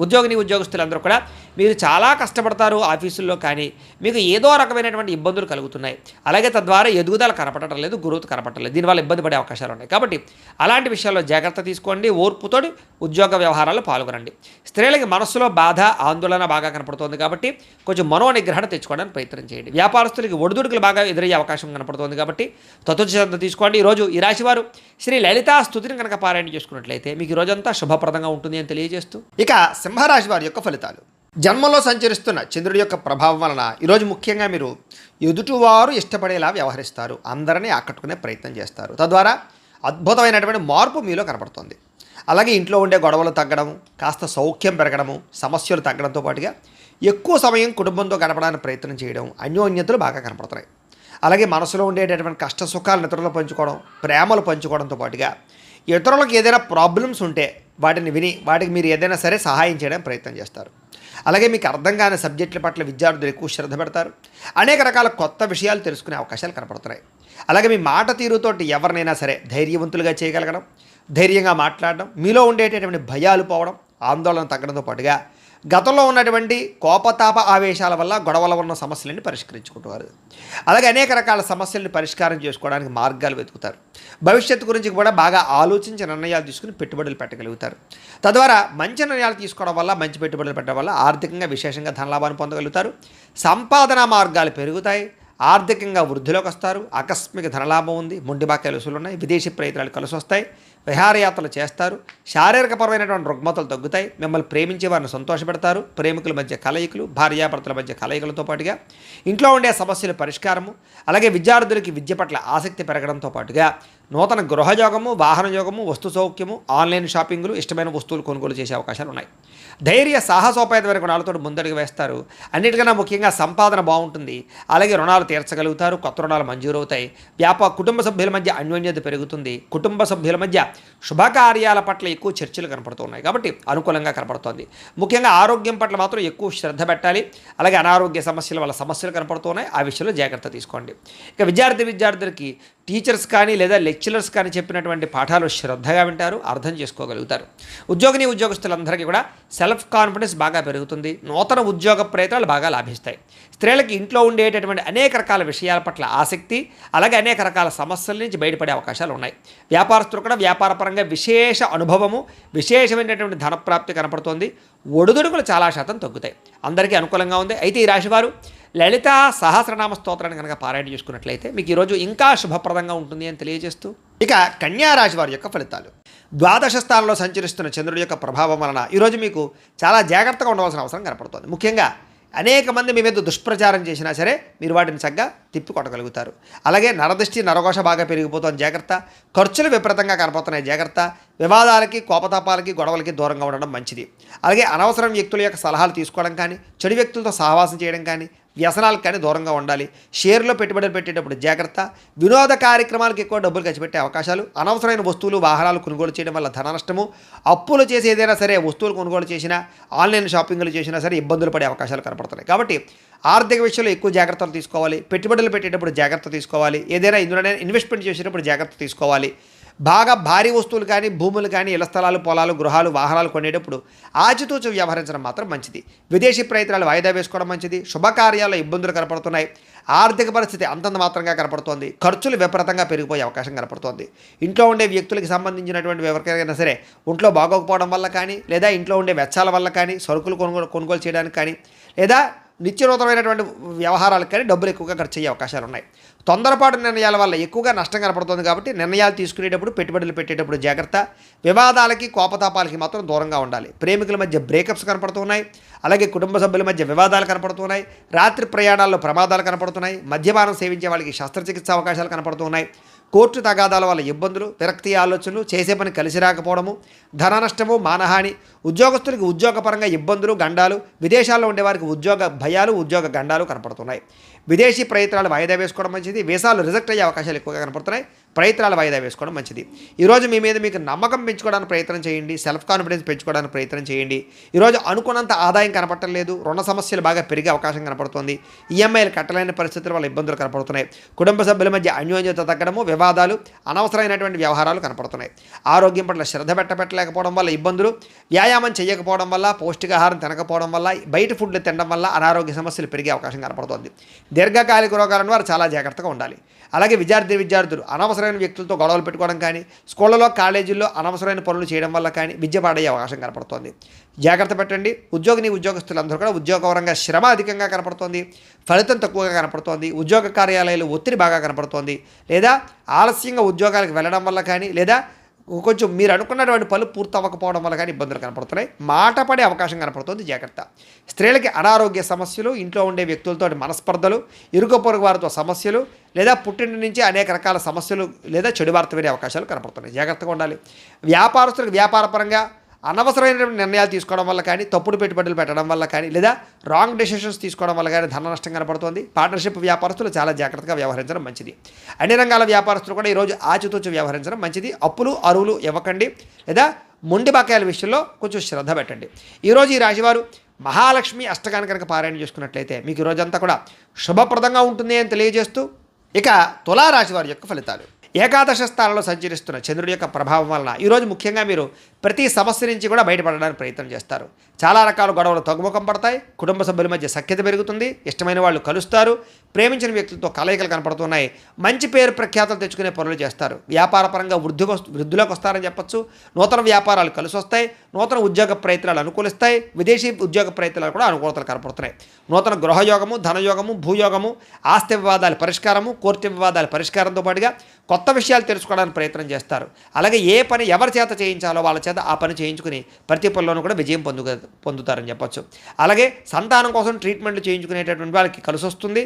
ఉద్యోగస్తులందరూ కూడా మీరు చాలా కష్టపడతారు ఆఫీసుల్లో, కానీ మీకు ఏదో రకమైనటువంటి ఇబ్బందులు కలుగుతున్నాయి. అలాగే తద్వారా ఎదుగుదల కనపడటం లేదు, గ్రోత్ కనపడటం లేదు. దీనివల్ల ఇబ్బంది పడే అవకాశాలు ఉన్నాయి. కాబట్టి అలాంటి విషయాల్లో జాగ్రత్త తీసుకోండి. ఓర్పుతోటి ఉద్యోగ వ్యవహారాల్లో పాల్గొనండి. స్త్రీలకి మనస్సులో బాధ, ఆందోళన బాగా కనపడుతోంది కాబట్టి కొంచెం మనోనిగ్రహణ తెచ్చుకోవడానికి ప్రయత్నం చేయండి. వ్యాపారస్తులకి ఒడిదుడుకులు బాగా ఎదురయ్యే అవకాశం కనపడుతోంది కాబట్టి తత్వశ్రద్ధ తీసుకోండి. ఈరోజు ఈ రాశివారు శ్రీ లలితా స్తుతిని కనుక పారాయణ చేసుకున్నట్లయితే మీకు ఈ రోజంతా శుభప్రదంగా ఉంటుంది అని తెలియజేస్తూ, ఇక సింహరాశి వారి యొక్క ఫలితాలు. జన్మలో సంచరిస్తున్న చంద్రుడి యొక్క ప్రభావం వలన ఈరోజు ముఖ్యంగా మీరు ఎదుటివారు ఇష్టపడేలా వ్యవహరిస్తారు, అందరినీ ఆకట్టుకునే ప్రయత్నం చేస్తారు. తద్వారా అద్భుతమైనటువంటి మార్పు మీలో కనపడుతుంది. అలాగే ఇంట్లో ఉండే గొడవలు తగ్గడం, కాస్త సౌఖ్యం పెరగడము, సమస్యలు తగ్గడంతో పాటుగా ఎక్కువ సమయం కుటుంబంతో గడపడానికి ప్రయత్నం చేయడం, అన్యోన్యతలు బాగా కనపడుతున్నాయి. అలాగే మనసులో ఉండేటటువంటి కష్ట సుఖాలను ఇతరులు పంచుకోవడం, ప్రేమలు పంచుకోవడంతో పాటుగా ఇతరులకు ఏదైనా ప్రాబ్లమ్స్ ఉంటే వాటిని విని వాటికి మీరు ఏదైనా సరే సహాయం చేయడానికి ప్రయత్నం చేస్తారు. అలాగే మీకు అర్థం కాని సబ్జెక్టుల పట్ల విద్యార్థులు ఎక్కువ శ్రద్ధ పెడతారు. అనేక రకాల కొత్త విషయాలు తెలుసుకునే అవకాశాలు కనపడుతున్నాయి. అలాగే మీ మాట తీరుతోటి ఎవరినైనా సరే ధైర్యవంతులుగా చేయగలగడం, ధైర్యంగా మాట్లాడడం, మీలో ఉండేటటువంటి భయాలు పోవడం, ఆందోళన తగ్గడంతో పాటుగా గతంలో ఉన్నటువంటి కోపతాప ఆవేశాల వల్ల గొడవల ఉన్న సమస్యలని పరిష్కరించుకుంటారు. అలాగే అనేక రకాల సమస్యలను పరిష్కారం చేసుకోవడానికి మార్గాలు వెతుకుతారు. భవిష్యత్తు గురించి కూడా బాగా ఆలోచించి నిర్ణయాలు తీసుకుని పెట్టుబడులు పెట్టగలుగుతారు. తద్వారా మంచి నిర్ణయాలు తీసుకోవడం వల్ల, మంచి పెట్టుబడులు పెట్టడం వల్ల ఆర్థికంగా విశేషంగా ధనలాభాన్ని పొందగలుగుతారు. సంపాదన మార్గాలు పెరుగుతాయి. ఆర్థికంగా వృద్ధిలోకి వస్తారు. ఆకస్మిక ధనలాభం ఉంది. మొండి బాకాయలు వసూలు ఉన్నాయి. విదేశీ ప్రయత్నాలు కలిసి వస్తాయి. విహారయాత్రలు చేస్తారు. శారీరకపరమైనటువంటి రుగ్మతలు తగ్గుతాయి. మిమ్మల్ని ప్రేమించే వారిని సంతోషపెడతారు. ప్రేమికుల మధ్య కలయికలు, భార్యాభర్తల మధ్య కలయికలతో పాటుగా ఇంట్లో ఉండే సమస్యల పరిష్కారము, అలాగే విద్యార్థులకి విద్య పట్ల ఆసక్తి పెరగడంతో పాటుగా నూతన గృహయోగము, వాహన యోగము, వస్తు సౌఖ్యము, ఆన్లైన్ షాపింగ్లు, ఇష్టమైన వస్తువులు కొనుగోలు చేసే అవకాశాలు ఉన్నాయి. ధైర్య సాహసోపేతమైన గుణాలతో ముందడుగు వేస్తారు. అన్నిటికన్నా ముఖ్యంగా సంపాదన బాగుంటుంది. అలాగే రుణాలు తీర్చగలుగుతారు. కొత్త రుణాలు మంజూరవుతాయి. కుటుంబ సభ్యుల మధ్య అన్యోన్యత పెరుగుతుంది. కుటుంబ సభ్యుల మధ్య శుభకార్యాల పట్ల ఎక్కువ చర్చలు కనపడుతున్నాయి కాబట్టి అనుకూలంగా కనపడుతోంది. ముఖ్యంగా ఆరోగ్యం పట్ల మాత్రం ఎక్కువ శ్రద్ధ పెట్టాలి. అలాగే అనారోగ్య సమస్యల వల్ల సమస్యలు కనపడుతున్నాయి. ఆ విషయంలో జాగ్రత్త తీసుకోండి. ఇక విద్యార్థులకి టీచర్స్ కానీ లేదా లెక్చరర్స్ కానీ చెప్పినటువంటి పాఠాలు శ్రద్ధగా వింటారు, అర్థం చేసుకోగలుగుతారు. ఉద్యోగస్తులందరికీ కూడా సెల్ఫ్ కాన్ఫిడెన్స్ బాగా పెరుగుతుంది. నూతన ఉద్యోగ ప్రయత్నాలు బాగా లాభిస్తాయి. స్త్రీలకి ఇంట్లో ఉండేటటువంటి అనేక రకాల విషయాల పట్ల ఆసక్తి, అలాగే అనేక రకాల సమస్యల నుంచి బయటపడే అవకాశాలు ఉన్నాయి. వ్యాపారస్తులు కూడా వ్యాపారపరంగా విశేష అనుభవము, విశేషమైనటువంటి ధనప్రాప్తి కనపడుతోంది. ఒడిదుడుకులు చాలా శాతం తగ్గుతాయి. అందరికీ అనుకూలంగా ఉంది. అయితే ఈ రాశివారు లలితా సహస్రనామ స్తోత్రాన్ని కనుక పారాయణ చేసుకున్నట్లయితే మీకు ఈరోజు ఇంకా శుభప్రదంగా ఉంటుంది అని తెలియజేస్తూ, ఇక కన్యా రాశి వారి యొక్క ఫలితాలు. ద్వాదశ స్థానంలో సంచరిస్తున్న చంద్రుడి యొక్క ప్రభావం వలన ఈరోజు మీకు చాలా జాగ్రత్తగా ఉండవలసిన అవసరం కనపడుతుంది. ముఖ్యంగా అనేక మంది మీ మీద దుష్ప్రచారం చేసినా సరే మీరు వాటిని చక్కగా తిప్పికొట్టగలుగుతారు. అలాగే నరదృష్టి, నరఘోష బాగా పెరిగిపోతుంది, జాగ్రత్త. ఖర్చులు విపరీతంగా కనపడుతున్నాయి, జాగ్రత్త. వివాదాలకి, కోపతాపాలకి, గొడవలకి దూరంగా ఉండడం మంచిది. అలాగే అనవసరం వ్యక్తుల యొక్క సలహాలు తీసుకోవడం కానీ, చెడు వ్యక్తులతో సహవాసం చేయడం కానీ, వ్యసనాలకు కానీ దూరంగా ఉండాలి. షేర్లో పెట్టుబడులు పెట్టేటప్పుడు జాగ్రత్త. వినోద కార్యక్రమాలకు ఎక్కువ డబ్బులు ఖర్చు పెట్టే అవకాశాలు, అనవసరమైన వస్తువులు వాహనాలు కొనుగోలు చేయడం వల్ల ధన నష్టము, అప్పులు చేసి ఏదైనా సరే వస్తువులు కొనుగోలు చేసినా, ఆన్లైన్ షాపింగ్లు చేసినా సరే ఇబ్బందులు పడే అవకాశాలు కనపడుతున్నాయి. కాబట్టి ఆర్థిక విషయంలో ఎక్కువ జాగ్రత్తలు తీసుకోవాలి. పెట్టుబడులు పెట్టేటప్పుడు జాగ్రత్త తీసుకోవాలి. ఏదైనా ఇందులోనే ఇన్వెస్ట్మెంట్ చేసేటప్పుడు జాగ్రత్త తీసుకోవాలి. బాగా భారీ వస్తువులు కానీ, భూములు కానీ, ఇళ్ల స్థలాలు, పొలాలు, గృహాలు, వాహనాలు కొనేటప్పుడు ఆచితూచి వ్యవహరించడం మాత్రం మంచిది. విదేశీ ప్రయత్నాలు వాయిదా వేసుకోవడం మంచిది. శుభకార్యాల్లో ఇబ్బందులు కనపడుతున్నాయి. ఆర్థిక పరిస్థితి అంతంత మాత్రంగా కనపడుతోంది. ఖర్చులు విపరీతంగా పెరిగిపోయే అవకాశం కనపడుతోంది. ఇంట్లో ఉండే వ్యక్తులకి సంబంధించినటువంటి ఎవరికైనా సరే ఒంట్లో బాగోకపోవడం వల్ల కానీ, లేదా ఇంట్లో ఉండే వెచ్చాల వల్ల కానీ, సరుకులు కొనుగోలు చేయడానికి కానీ, లేదా నిత్యనూతనమైనటువంటి వ్యవహారాలకు కానీ డబ్బులు ఎక్కువగా ఖర్చు అయ్యే అవకాశాలు ఉన్నాయి. తొందరపాటు నిర్ణయాల వల్ల ఎక్కువగా నష్టం కనపడుతుంది. కాబట్టి నిర్ణయాలు తీసుకునేటప్పుడు, పెట్టుబడులు పెట్టేటప్పుడు జాగ్రత్త. వివాదాలకి, కోపతాపాలకి మాత్రం దూరంగా ఉండాలి. ప్రేమికుల మధ్య బ్రేకప్స్ కనపడుతున్నాయి. అలాగే కుటుంబ సభ్యుల మధ్య వివాదాలు కనపడుతున్నాయి. రాత్రి ప్రయాణాల్లో ప్రమాదాలు కనపడుతున్నాయి. మద్యపానం సేవించే వాళ్ళకి శస్త్రచికిత్స అవకాశాలు కనపడుతున్నాయి. కోర్టు తగాదాల వల్ల ఇబ్బందులు, విరక్తి ఆలోచనలు, చేసే పని కలిసి రాకపోవడము, ధన నష్టము, మానహాని, ఉద్యోగస్తులకి ఉద్యోగపరంగా ఇబ్బందులు, గండాలు, విదేశాల్లో ఉండేవారికి ఉద్యోగ భయాలు, ఉద్యోగ గండాలు కనపడుతున్నాయి. విదేశీ ప్రయత్నాలు వాయిదా వేసుకోవడం మంచిది. వీసాలు రిజెక్ట్ అయ్యే అవకాశాలు ఎక్కువగా కనపడుతున్నాయి. ప్రయత్నాలు వాయిదా వేసుకోవడం మంచిది. ఈరోజు మీ మీద మీకు నమ్మకం పెంచుకోవడానికి ప్రయత్నం చేయండి. సెల్ఫ్ కాన్ఫిడెన్స్ పెంచుకోవడానికి ప్రయత్నం చేయండి. ఈరోజు అనుకున్నంత ఆదాయం కనపడలేదు. రుణ సమస్యలు బాగా పెరిగే అవకాశం కనపడుతుంది. ఈఎంఐలు కట్టలేని పరిస్థితుల వల్ల ఇబ్బందులు కనపడుతున్నాయి. కుటుంబ సభ్యుల మధ్య అన్యోన్యత తగ్గడము, వివాదాలు, అనవసరమైనటువంటి వ్యవహారాలు కనపడుతున్నాయి. ఆరోగ్యం పట్ల శ్రద్ధ పెట్టలేకపోవడం వల్ల ఇబ్బందులు, వ్యాయామం చేయకపోవడం వల్ల, పౌష్టికాహారం తినకపోవడం వల్ల, బయట ఫుడ్లు తినడం వల్ల అనారోగ్య సమస్యలు పెరిగే అవకాశం కనపడుతుంది. దీర్ఘకాలిక రోగాలను వారు చాలా జాగ్రత్తగా ఉండాలి. అలాగే విద్యార్థులు అనవసరమైన వ్యక్తులతో గొడవలు పెట్టుకోవడం కానీ, స్కూళ్ళలో, కాలేజీల్లో అనవసరమైన పనులు చేయడం వల్ల కానీ విద్య పాడయ్యే అవకాశం కనపడుతోంది. జాగ్రత్త పెట్టండి. ఉద్యోగస్తులందరూ కూడా ఉద్యోగపరంగా శ్రమ అధికంగా కనపడుతోంది. ఫలితం తక్కువగా కనపడుతోంది. ఉద్యోగ కార్యాలయాలు ఒత్తిడి బాగా కనపడుతోంది. లేదా ఆలస్యంగా ఉద్యోగాలకు వెళ్ళడం వల్ల కానీ, లేదా కొంచెం మీరు అనుకున్నటువంటి పనులు పూర్తి అవ్వకపోవడం వల్ల కానీ ఇబ్బందులు కనపడుతున్నాయి. మాట పడే అవకాశం కనపడుతుంది. జాగ్రత్త. స్త్రీలకి అనారోగ్య సమస్యలు, ఇంట్లో ఉండే వ్యక్తులతో మనస్పర్ధలు, ఇరుగు పొరుగు వారితో సమస్యలు, లేదా పుట్టిన నుంచి అనేక రకాల సమస్యలు, లేదా చెడు వార్త వినే అవకాశాలు కనపడుతున్నాయి. జాగ్రత్తగా ఉండాలి. వ్యాపారస్తులకు వ్యాపారపరంగా అనవసరమైనటువంటి నిర్ణయాలు తీసుకోవడం వల్ల కానీ, తప్పుడు పెట్టుబడులు పెట్టడం వల్ల కానీ, లేదా రాంగ్ డెసిషన్స్ తీసుకోవడం వల్ల కానీ ధన నష్టం కనపడుతుంది. పార్ట్నర్షిప్ వ్యాపారస్తులు చాలా జాగ్రత్తగా వ్యవహరించడం మంచిది. అన్ని రంగాల వ్యాపారస్తులు కూడా ఈరోజు ఆచితూచి వ్యవహరించడం మంచిది. అప్పులు, అరువులు ఇవ్వకండి. లేదా మొండి బకాయిల విషయంలో కొంచెం శ్రద్ధ పెట్టండి. ఈరోజు ఈ రాశివారు మహాలక్ష్మి అష్టకాన్ని కనుక పారాయణ చేసుకున్నట్లయితే మీకు ఈ రోజంతా కూడా శుభప్రదంగా ఉంటుంది అని తెలియజేస్తూ, ఇక తులారాశి వారి యొక్క ఫలితాలు. ఏకాదశ స్థానంలో సంచరిస్తున్న చంద్రుడి యొక్క ప్రభావం వలన ఈరోజు ముఖ్యంగా మీరు ప్రతి సమస్య నుంచి కూడా బయటపడడానికి ప్రయత్నం చేస్తారు. చాలా రకాల గొడవలు తగ్గుముఖం పడతాయి. కుటుంబ సభ్యుల మధ్య సఖ్యత పెరుగుతుంది. ఇష్టమైన వాళ్ళు కలుస్తారు. ప్రేమించిన వ్యక్తులతో కలయికలు కనపడుతున్నాయి. మంచి పేరు ప్రఖ్యాతలు తెచ్చుకునే పనులు చేస్తారు. వ్యాపారపరంగా వృద్ధిలోకి వస్తారని చెప్పొచ్చు. నూతన వ్యాపారాలు కలిసి వస్తాయి. నూతన ఉద్యోగ ప్రయత్నాలు అనుకూలిస్తాయి. విదేశీ ఉద్యోగ ప్రయత్నాలు కూడా అనుకూలతలు కనపడుతున్నాయి. నూతన గృహయోగము, ధనయోగము, భూయోగము, ఆస్తి వివాదాల పరిష్కారము, కోర్టు వివాదాల పరిష్కారంతో పాటుగా కొత్త విషయాలు తెలుసుకోవడానికి ప్రయత్నం చేస్తారు. అలాగే ఏ పని ఎవరి చేత చేయించాలో వాళ్ళ చేత ఆ పని చేయించుకుని ప్రతి పనిలోనూ కూడా విజయం పొందుతారని చెప్పొచ్చు. అలాగే సంతానం కోసం ట్రీట్మెంట్లు చేయించుకునేటటువంటి వాళ్ళకి కలిసి వస్తుంది.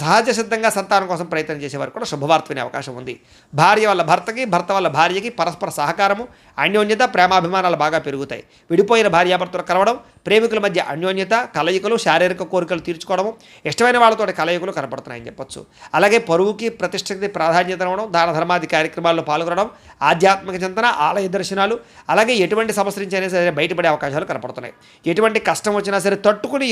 సహజ సిద్ధంగా సంతానం కోసం ప్రయత్నం చేసేవారు కూడా శుభవార్త వినే అవకాశం ఉంది. భార్య వల్ల భర్తకి, భర్త వల్ల భార్యకి పరస్పర సహకారము, అన్యోన్యత, ప్రేమాభిమానాలు బాగా పెరుగుతాయి. విడిపోయిన భార్యాభర్తలు కలవడం, ప్రేమికుల మధ్య అన్యోన్యత, కలయికలు, శారీరక కోరికలు తీర్చుకోవడం, ఇష్టమైన వాళ్ళతో కలయికలు కనపడుతున్నాయని చెప్పొచ్చు. అలాగే పరువుకి, ప్రతిష్టకి ప్రాధాన్యత ఇవ్వడం, దాన ధర్మాది కార్యక్రమాల్లో పాల్గొనడం, ఆధ్యాత్మిక చింతన, ఆలయ దర్శనాలు, అలాగే ఎటువంటి సమస్య నుంచి అయినా సరే బయటపడే అవకాశాలు కనపడుతున్నాయి. ఎటువంటి కష్టం వచ్చినా సరే తట్టుకుని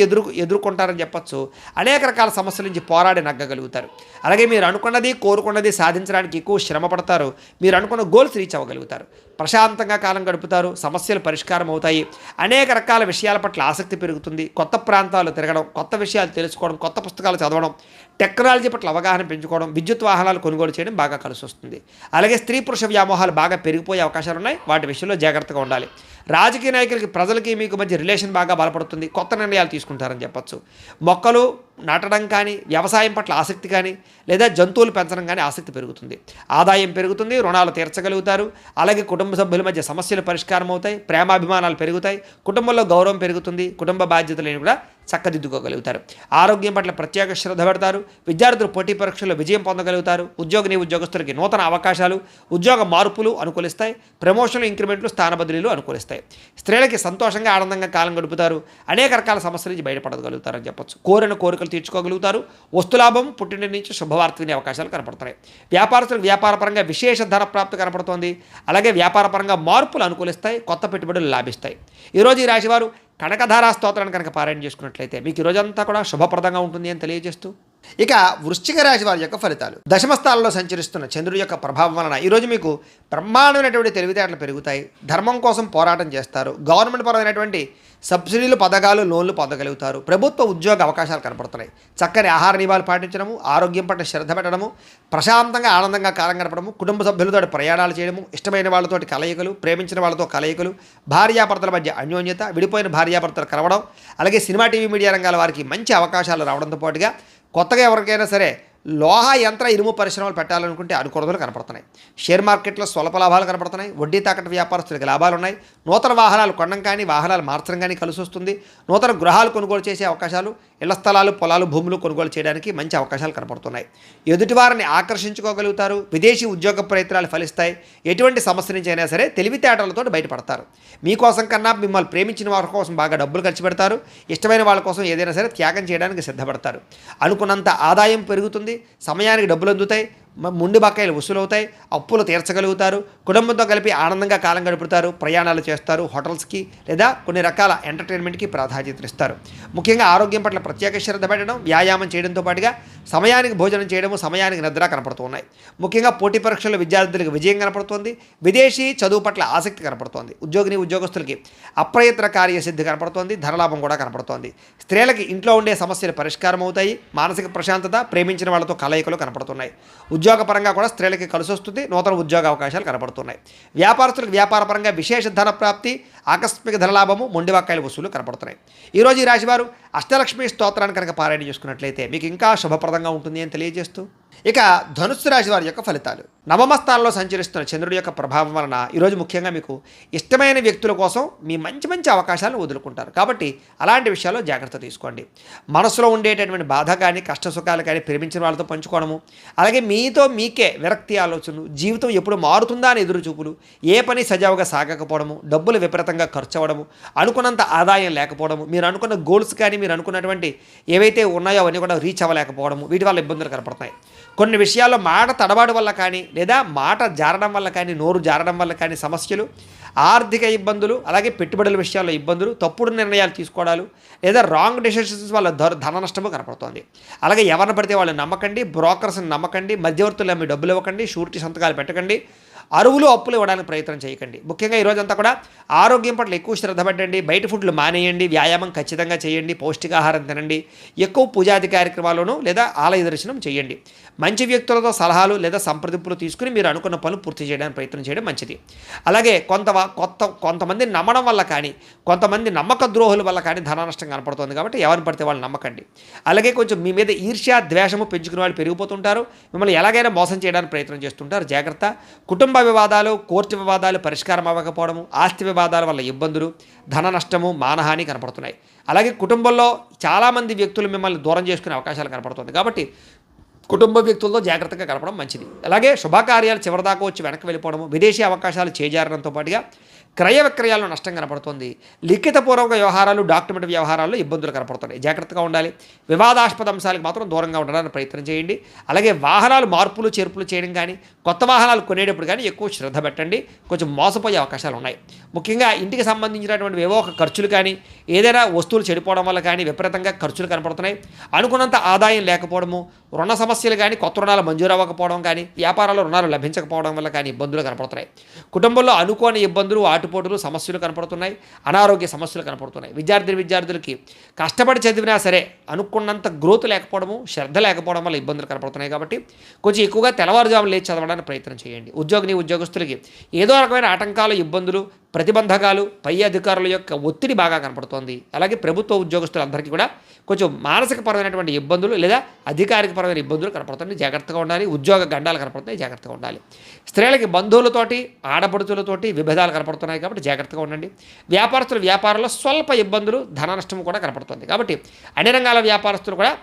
ఎదుర్కొంటారని చెప్పొచ్చు. అనేక రకాల సమస్యల నుంచి పోరాడి నగ్గగలుగుతారు. అలాగే మీరు అనుకున్నది, కోరుకున్నది సాధించడానికి ఎక్కువ శ్రమ పడతారు. మీరు అనుకున్న గోల్స్ రీచ్ అవ్వగలుగుతారు. ప్రశాంతంగా కాలం గడుపుతారు. సమస్యలు పరిష్కారం అవుతాయి. అనేక రకాల విషయాల పట్ల ఆసక్తి పెరుగుతుంది. కొత్త ప్రాంతాలు తిరగడం, కొత్త విషయాలు తెలుసుకోవడం, కొత్త పుస్తకాలు చదవడం, టెక్నాలజీ పట్ల అవగాహన పెంచుకోవడం, విద్యుత్ వాహనాలు కొనుగోలు చేయడం బాగా కలిసి వస్తుంది. అలాగే స్త్రీ పురుష వ్యామోహాలు బాగా పెరిగిపోయే అవకాశాలు ఉన్నాయి. వాటి విషయంలో జాగ్రత్తగా ఉండాలి. రాజకీయ నాయకులకి, ప్రజలకి మీకు మధ్య రిలేషన్ బాగా బలపడుతుంది. కొత్త నిర్ణయాలు తీసుకుంటారని చెప్పొచ్చు. మొక్కలు నాటడం కానీ, వ్యవసాయం పట్ల ఆసక్తి కానీ, లేదా జంతువులు పెంచడం కానీ ఆసక్తి పెరుగుతుంది. ఆదాయం పెరుగుతుంది. రుణాలు తీర్చగలుగుతారు. అలాగే కుటుంబ సభ్యుల మధ్య సమస్యలు పరిష్కారం అవుతాయి. ప్రేమాభిమానాలు పెరుగుతాయి. కుటుంబంలో గౌరవం పెరుగుతుంది. కుటుంబ బాధ్యతలను కూడా చక్కదిద్దుకోగలుగుతారు. ఆరోగ్యం పట్ల ప్రత్యేక శ్రద్ధ పెడతారు. విద్యార్థులు పోటీ పరీక్షల్లో విజయం పొందగలుగుతారు. ఉద్యోగస్తులకి నూతన అవకాశాలు, ఉద్యోగ మార్పులు అనుకూలిస్తాయి. ప్రమోషన్లు, ఇంక్రిమెంట్లు, స్థాన బదిలీలు అనుకూలిస్తాయి. స్త్రీలకి సంతోషంగా ఆనందంగా కాలం గడుపుతారు. అనేక రకాల సమస్యల నుంచి బయటపడగలుగుతారని చెప్పొచ్చు. కోరిన కోరికలు తీర్చుకోగలుగుతారు. వస్తులాభం, పుట్టింటి నుంచి శుభవార్త వినే అవకాశాలు కనపడుతున్నాయి. వ్యాపారస్తులకు వ్యాపారపరంగా విశేష ధన ప్రాప్తి కనపడుతోంది. అలాగే వ్యాపారపరంగా మార్పులు అనుకూలిస్తాయి. కొత్త పెట్టుబడులు లాభిస్తాయి. ఈరోజు ఈ రాశివారు కనకధారా స్తోత్రాన్ని కనుక పారాయణ చేసుకున్నట్లయితే మీకు ఈ రోజంతా కూడా శుభప్రదంగా ఉంటుంది అని తెలియజేస్తూ, ఇక వృశ్చిక రాశి వారి యొక్క ఫలితాలు. దశమ స్థానంలో సంచరిస్తున్న చంద్రుడి యొక్క ప్రభావం వలన ఈరోజు మీకు బ్రహ్మాండమైనటువంటి తెలివితేటలు పెరుగుతాయి. ధర్మం కోసం పోరాటం చేస్తారు. గవర్నమెంట్ పరమైనటువంటి సబ్సిడీలు, పథకాలు, లోన్లు పొందగలుగుతారు. ప్రభుత్వ ఉద్యోగ అవకాశాలు కనపడుతున్నాయి. చక్కని ఆహార నియమాలు పాటించడము, ఆరోగ్యం పట్ల శ్రద్ధ పెట్టడము, ప్రశాంతంగా ఆనందంగా కాలం గడపడము, కుటుంబ సభ్యులతో ప్రయాణాలు చేయడము, ఇష్టమైన వాళ్ళతోటి కలయికలు, ప్రేమించిన వాళ్ళతో కలయికలు, భార్యాభర్తల మధ్య అన్యోన్యత, విడిపోయిన భార్యాభర్తలు కలవడం, అలాగే సినిమా, టీవీ, మీడియా రంగాల వారికి మంచి అవకాశాలు రావడంతో పాటుగా కొత్తగా ఎవరికైనా సరే లోహ, యంత్ర, ఇనుము పరిశ్రమలు పెట్టాలనుకుంటే అనుకూలతలు కనపడుతున్నాయి. షేర్ మార్కెట్లో స్వల్ప లాభాలు కనపడుతున్నాయి. వడ్డీ తాకట్టు వ్యాపారస్తులకు లాభాలు ఉన్నాయి. నూతన వాహనాలు కొనడం కానీ, వాహనాలు మార్చడం కానీ కలిసి వస్తుంది. నూతన గృహాలు కొనుగోలు చేసే అవకాశాలు, ఇళ్ల స్థలాలు, పొలాలు, భూములు కొనుగోలు చేయడానికి మంచి అవకాశాలు కనపడుతున్నాయి. ఎదుటివారిని ఆకర్షించుకోగలుగుతారు. విదేశీ ఉద్యోగ ప్రయత్నాలు ఫలిస్తాయి. ఎటువంటి సమస్య నుంచి అయినా సరే తెలివితేటలతో బయటపడతారు. మీకోసం కన్నా మిమ్మల్ని ప్రేమించిన వారి కోసం బాగా డబ్బులు ఖర్చు పెడతారు. ఇష్టమైన వాళ్ళ కోసం ఏదైనా సరే త్యాగం చేయడానికి సిద్ధపడతారు. అనుకున్నంత ఆదాయం పెరుగుతుంది. సమయానికి డబ్బులు అందుతాయి. ముండి బకాయిలు వసూలవుతాయి. అప్పులు తీర్చగలుగుతారు. కుటుంబంతో కలిపి ఆనందంగా కాలం గడుపుతారు. ప్రయాణాలు చేస్తారు. హోటల్స్కి లేదా కొన్ని రకాల ఎంటర్టైన్మెంట్కి ప్రాధాన్యత ఇస్తారు. ముఖ్యంగా ఆరోగ్యం పట్ల ప్రత్యేక శ్రద్ధ పెట్టడం, వ్యాయామం చేయడంతో పాటుగా సమయానికి భోజనం చేయడము, సమయానికి నిద్ర కనపడుతూ ఉన్నాయి. ముఖ్యంగా పోటీ పరీక్షల్లో విద్యార్థులకు విజయం కనపడుతోంది. విదేశీ చదువు పట్ల ఆసక్తి కనపడుతోంది. ఉద్యోగస్తులకి అప్రయత్న కార్యసిద్ధి కనపడుతోంది. ధనలాభం కూడా కనపడుతోంది. స్త్రీలకి ఇంట్లో ఉండే సమస్యలు పరిష్కారం అవుతాయి. మానసిక ప్రశాంతత, ప్రేమించిన వాళ్ళతో కలయికలు కనపడుతున్నాయి. ఉద్యోగపరంగా కూడా స్త్రీలకి కలిసి వస్తుంది. నూతన ఉద్యోగ అవకాశాలు కనపడుతున్నాయి. వ్యాపారస్తులకు వ్యాపారపరంగా విశేష ధన ప్రాప్తి, ఆకస్మిక ధనలాభము, మొండివాకాయల వసూలు కనపడుతున్నాయి. ఈరోజు ఈ రాశివారు అష్టలక్ష్మి స్తోత్రాన్ని కనుక పారాయణ చేసుకున్నట్లయితే మీకు ఇంకా శుభప్రదంగా ఉంటుంది అని తెలియజేస్తూ, ఇక ధనుస్సు రాశి వారి యొక్క ఫలితాలు. నవమ స్థానంలో సంచరిస్తున్న చంద్రుడి యొక్క ప్రభావం వలన ఈరోజు ముఖ్యంగా మీకు ఇష్టమైన వ్యక్తుల కోసం మీ మంచి మంచి అవకాశాలను వదులుకుంటారు. కాబట్టి అలాంటి విషయాల్లో జాగ్రత్త తీసుకోండి. మనసులో ఉండేటటువంటి బాధ కానీ, కష్ట సుఖాలు కానీ ప్రేమించిన వాళ్ళతో పంచుకోవడము, అలాగే మీతో మీకే విరక్తి ఆలోచనలు, జీవితం ఎప్పుడు మారుతుందా అని ఎదురు చూపులు, ఏ పని సజావుగా సాగకపోవడము, డబ్బులు విపరీతంగా ఖర్చు అవ్వడము, అనుకున్నంత ఆదాయం లేకపోవడము, మీరు అనుకున్న గోల్స్ కానీ మీరు అనుకున్నటువంటి ఏవైతే ఉన్నాయో అవన్నీ కూడా రీచ్ అవ్వలేకపోవడము, వీటి వల్ల ఇబ్బందులు కనపడుతున్నాయి. కొన్ని విషయాల్లో మాట తడబాటు వల్ల కానీ, లేదా మాట జారడం వల్ల కానీ, నోరు జారడం వల్ల కానీ సమస్యలు, ఆర్థిక ఇబ్బందులు, అలాగే పెట్టుబడుల విషయాల్లో ఇబ్బందులు, తప్పుడు నిర్ణయాలు తీసుకోవడాలు, లేదా రాంగ్ డెసిషన్స్ వల్ల ధన నష్టము కనపడుతోంది. అలాగే ఎవరిని పడితే వాళ్ళని నమ్మకండి, బ్రోకర్స్ని నమ్మకండి, మధ్యవర్తులు నమ్మి డబ్బులు ఇవ్వకండి, షూరిటీ సంతకాలు పెట్టకండి, అరువులు అప్పులు ఇవ్వడానికి ప్రయత్నం చేయకండి. ముఖ్యంగా ఈరోజంతా కూడా ఆరోగ్యం పట్ల ఎక్కువ శ్రద్ధ పెట్టండి. బయట ఫుడ్లు మానేయండి. వ్యాయామం ఖచ్చితంగా చేయండి. పౌష్టికాహారం తినండి. ఎక్కువ పూజాది కార్యక్రమాలను లేదా ఆలయ దర్శనం చేయండి. మంచి వ్యక్తులతో సలహాలు లేదా సంప్రదింపులు తీసుకుని మీరు అనుకున్న పనులు పూర్తి చేయడానికి ప్రయత్నం చేయడం మంచిది. అలాగే కొంతమంది నమ్మడం వల్ల కానీ, కొంతమంది నమ్మక ద్రోహుల వల్ల కానీ ధన నష్టం కనపడుతుంది. కాబట్టి ఎవరిని పడితే వాళ్ళు నమ్మకండి. అలాగే కొంచెం మీ మీద ఈర్ష్య, ద్వేషము పెంచుకునే వాళ్ళు పెరిగిపోతుంటారు. మిమ్మల్ని ఎలాగైనా మోసం చేయడానికి ప్రయత్నం చేస్తుంటారు. జాగ్రత్త. కుటుంబ వివాదాలు, కోర్టు వివాదాలు పరిష్కారం అవ్వకపోవడము, ఆస్తి వివాదాల వల్ల ఇబ్బందులు, ధన నష్టము, మానహాని కనపడుతున్నాయి. అలాగే కుటుంబంలో చాలామంది వ్యక్తులు మిమ్మల్ని దూరం చేసుకునే అవకాశాలు కనపడుతుంది. కాబట్టి కుటుంబ వ్యక్తులతో జాగ్రత్తగా గడపడం మంచిది. అలాగే శుభకార్యాలు చివరిదాకా వచ్చి వెనక్కి వెళ్ళిపోవడము, విదేశీ అవకాశాలు చేజారడంతో పాటుగా క్రయ విక్రయాల్లో నష్టం కనపడుతుంది. లిఖితపూర్వక వ్యవహారాలు, డాక్యుమెంట్ వ్యవహారాల్లో ఇబ్బందులు కనపడుతున్నాయి. జాగ్రత్తగా ఉండాలి. వివాదాస్పద అంశాలకు మాత్రం దూరంగా ఉండడానికి ప్రయత్నం చేయండి. అలాగే వాహనాలు మార్పులు చేర్పులు చేయడం కానీ, కొత్త వాహనాలు కొనేటప్పుడు కానీ ఎక్కువ శ్రద్ధ పెట్టండి. కొంచెం మోసపోయే అవకాశాలు ఉన్నాయి. ముఖ్యంగా ఇంటికి సంబంధించినటువంటి ఏవో ఒక ఖర్చులు కానీ, ఏదైనా వస్తువులు చెడిపోవడం వల్ల కానీ విపరీతంగా ఖర్చులు కనపడుతున్నాయి. అనుకున్నంత ఆదాయం లేకపోవడము, రుణ సమస్యలు కానీ, కొత్త రుణాలు మంజూరు అవ్వకపోవడం కానీ, వ్యాపారాల్లో రుణాలు లభించకపోవడం వల్ల కానీ ఇబ్బందులు కనపడుతున్నాయి. కుటుంబంలో అనుకోని ఇబ్బందులు, ఆటుపోటులు, సమస్యలు కనపడుతున్నాయి. అనారోగ్య సమస్యలు కనపడుతున్నాయి. విద్యార్థులకి కష్టపడి చదివినా సరే అనుకున్నంత గ్రోత్ లేకపోవడము, శ్రద్ధ లేకపోవడం వల్ల ఇబ్బందులు కనపడుతున్నాయి. కాబట్టి కొంచెం ఎక్కువగా తెల్లవారుజామున లేచి చదవడానికి ప్రయత్నం చేయండి. ఉద్యోగస్తులకి ఏదో రకమైన ఆటంకాలు, ఇబ్బందులు, ప్రతిబంధకాలు, పై అధికారుల యొక్క ఒత్తిడి బాగా కనపడుతోంది. అలాగే ప్రభుత్వ ఉద్యోగస్తులందరికీ కూడా కొంచెం మానసికపరమైనటువంటి ఇబ్బందులు లేదా అధికారికపరమైన ఇబ్బందులు కనపడుతున్నాయి, జాగ్రత్తగా ఉండాలి. ఉద్యోగ గండాలు కనపడుతున్నాయి, జాగ్రత్తగా ఉండాలి. స్త్రీలకి బంధువులతోటి, ఆడపడుచులతోటి విభేదాలు కనపడుతున్నాయి కాబట్టి జాగ్రత్తగా ఉండండి. వ్యాపారస్తుల వ్యాపారంలో స్వల్ప ఇబ్బందులు, ధన నష్టం కూడా కనపడుతుంది కాబట్టి అన్ని రంగాల వ్యాపారస్తులు కూడా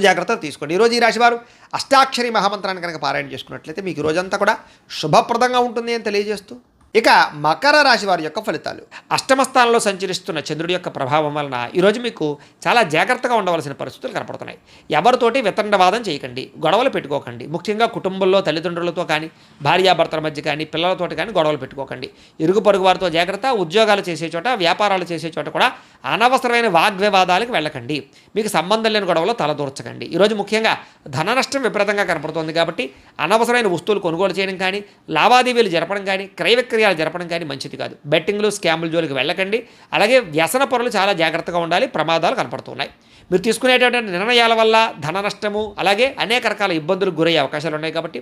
జాగ్రత్తలు తీసుకోండి. ఈరోజు ఈ రాశివారు అష్టాక్షరి మహామంత్రాన్ని కనుక పారాయణ చేసుకున్నట్లయితే మీకు ఈ రోజంతా కూడా శుభప్రదంగా ఉంటుంది అని తెలియజేస్తూ, ఇక మకర రాశి వారి యొక్క ఫలితాలు. అష్టమ స్థానంలో సంచరిస్తున్న చంద్రుడి యొక్క ప్రభావం వలన ఈరోజు మీకు చాలా జాగ్రత్తగా ఉండవలసిన పరిస్థితులు కనపడుతున్నాయి. ఎవరితోటి వితండవాదం చేయకండి, గొడవలు పెట్టుకోకండి. ముఖ్యంగా కుటుంబంలో తల్లిదండ్రులతో కానీ, భార్యాభర్తల మధ్య కానీ, పిల్లలతోటి కానీ గొడవలు పెట్టుకోకండి. ఇరుగు పొరుగు వారితో జాగ్రత్త. ఉద్యోగాలు చేసే చోట, వ్యాపారాలు చేసే చోట కూడా అనవసరమైన వాగ్వివాదాలకు వెళ్ళకండి. మీకు సంబంధం లేని గొడవలో తలదూర్చకండి. ఈరోజు ముఖ్యంగా ధన నష్టం విపరీతంగా కనపడుతోంది కాబట్టి అనవసరమైన వస్తువులు కొనుగోలు చేయడం కానీ, లావాదేవీలు జరపడం కానీ, క్రయ విక్రయాలు జరపడం కానీ మంచిది కాదు. బెట్టింగ్లు, స్కాముల జోలికి వెళ్ళకండి. అలాగే వ్యసన పరులు చాలా జాగ్రత్తగా ఉండాలి. ప్రమాదాలు కనపడుతున్నాయి. మీరు తీసుకునేటటువంటి నిర్ణయాల వల్ల ధన నష్టము, అలాగే అనేక రకాల ఇబ్బందులకు గురయ్యే అవకాశాలు ఉన్నాయి కాబట్టి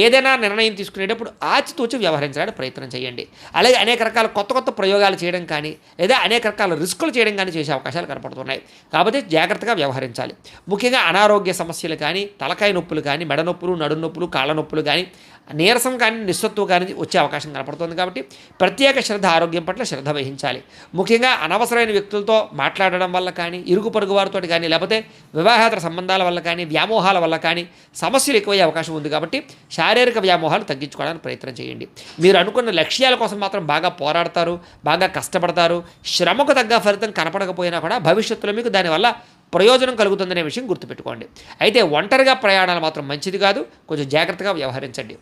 ఏదైనా నిర్ణయం తీసుకునేటప్పుడు ఆచితూచి వ్యవహరించడానికి ప్రయత్నం చేయండి. అలాగే అనేక రకాల కొత్త ప్రయోగాలు చేయడం కానీ, లేదా అనేక రకాల రిస్కులు చేయడం కానీ చేసే అవకాశాలు కనపడుతున్నాయి కాబట్టి జాగ్రత్తగా వ్యవహరించాలి. ముఖ్యంగా అనారోగ్య సమస్యలు కానీ, తలకాయ నొప్పులు కానీ, మెడ నొప్పులు, నడుము నొప్పులు, కాళ్ళ నొప్పులు కానీ, నీరసం కానీ, నిస్సత్తువు కానీ వచ్చే అవకాశం కనపడుతుంది కాబట్టి ప్రత్యేక శ్రద్ధ, ఆరోగ్యం పట్ల శ్రద్ధ వహించాలి. ముఖ్యంగా అనవసరమైన వ్యక్తులతో మాట్లాడడం వల్ల కానీ, ఇరుగు పొరుగు వారితో కానీ, లేకపోతే వివాహేతర సంబంధాల వల్ల కానీ, వ్యామోహాల వల్ల కానీ సమస్యలు ఎక్కువయ్యే అవకాశం ఉంది కాబట్టి శారీరక వ్యామోహాలు తగ్గించుకోవడానికి ప్రయత్నం చేయండి. మీరు అనుకున్న లక్ష్యాల కోసం మాత్రం బాగా పోరాడతారు, బాగా కష్టపడతారు. శ్రమకు తగ్గ ఫలితం కనపడకపోయినా కూడా భవిష్యత్తులో మీకు దానివల్ల ప్రయోజనం కలుగుతుందనే విషయం గుర్తుపెట్టుకోండి. అయితే ఒంటరిగా ప్రయాణాలు మాత్రం మంచిది కాదు, కొంచెం జాగ్రత్తగా వ్యవహరించండి.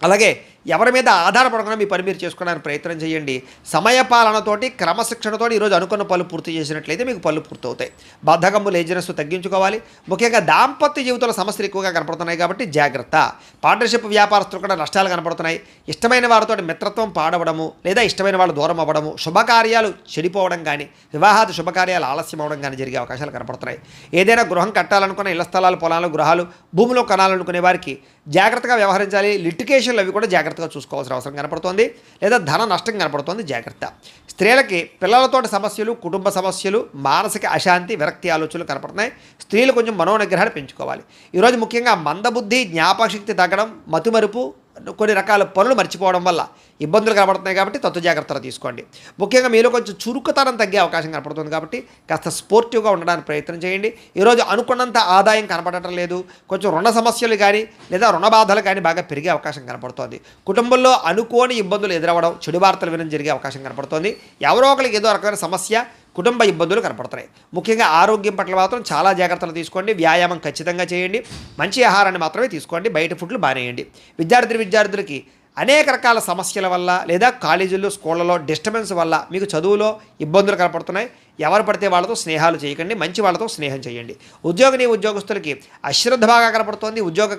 అలాగే ఎవరి మీద ఆధారపడకుండా మీ పని మీరు చేసుకోవడానికి ప్రయత్నం చేయండి. సమయపాలనతోటి, క్రమశిక్షణతోటి ఈరోజు అనుకున్న పనులు పూర్తి చేసినట్లయితే మీకు పనులు పూర్తవుతాయి. బద్ధకము, లేజినెస్ తగ్గించుకోవాలి. ముఖ్యంగా దాంపత్య జీవితంలో సమస్యలు ఎక్కువగా కనపడుతున్నాయి కాబట్టి జాగ్రత్త. పార్ట్నర్షిప్ వ్యాపారస్తులు కూడా నష్టాలు కనపడుతున్నాయి. ఇష్టమైన వారితో మిత్రత్వం పాడవడము, లేదా ఇష్టమైన వాళ్ళు దూరం అవ్వడము, శుభకార్యాలు చెడిపోవడం కానీ, వివాహాది శుభకార్యాలు ఆలస్యం అవ్వడం కానీ జరిగే అవకాశాలు కనపడుతున్నాయి. ఏదైనా గృహం కట్టాలనుకున్న, ఇళ్ల స్థలాలు, పొలాలు, గృహాలు, భూములు కొనాలనుకునే వారికి జాగ్రత్తగా వ్యవహరించాలి. లిటికేషన్లు అవి కూడా జాగ్రత్తగా చూసుకోవాల్సిన అవసరం కనపడుతోంది. లేదా ధన నష్టం కనపడుతోంది, జాగ్రత్త. స్త్రీలకి పిల్లలతోటి సమస్యలు, కుటుంబ సమస్యలు, మానసిక అశాంతి, విరక్తి ఆలోచనలు కనపడుతున్నాయి. స్త్రీలు కొంచెం మనోనిగ్రహాన్ని పెంచుకోవాలి. ఈరోజు ముఖ్యంగా మందబుద్ధి, జ్ఞాపకశక్తి తగ్గడం, మతిమరుపు, కొన్ని రకాల పనులు మర్చిపోవడం వల్ల ఇబ్బందులు కనపడుతున్నాయి కాబట్టి జాగ్రత్తలు తీసుకోండి. ముఖ్యంగా మీలో కొంచెం చురుకుతనం తగ్గే అవకాశం కనపడుతుంది కాబట్టి కాస్త స్పోర్టివ్గా ఉండడానికి ప్రయత్నం చేయండి. ఈరోజు అనుకున్నంత ఆదాయం కనపడటం లేదు. కొంచెం రుణ సమస్యలు కానీ, లేదా రుణ బాధలు కానీ బాగా పెరిగే అవకాశం కనపడుతోంది. కుటుంబంలో అనుకోని ఇబ్బందులు ఎదురవ్వడం, చెడు వార్తలు వినడం జరిగే అవకాశం కనపడుతోంది. ఎవరో ఒకరికి ఏదో రకమైన సమస్య, కుటుంబ ఇబ్బందులు కనపడుతున్నాయి. ముఖ్యంగా ఆరోగ్యం పట్ల మాత్రం చాలా జాగ్రత్తలు తీసుకోండి. వ్యాయామం ఖచ్చితంగా చేయండి. మంచి ఆహారాన్ని మాత్రమే తీసుకోండి. బయట ఫుడ్లు బానేయండి. విద్యార్థులకి అనేక రకాల సమస్యల వల్ల, లేదా కాలేజీల్లో, స్కూళ్ళలో డిస్టర్బెన్స్ వల్ల మీకు చదువులో ఇబ్బందులు కనపడుతున్నాయి. ఎవరు పడితే వాళ్ళతో స్నేహాలు చేయకండి, మంచి వాళ్ళతో స్నేహం చేయండి. ఉద్యోగస్తులకి అశ్రద్ధ బాగా కనపడుతోంది. ఉద్యోగ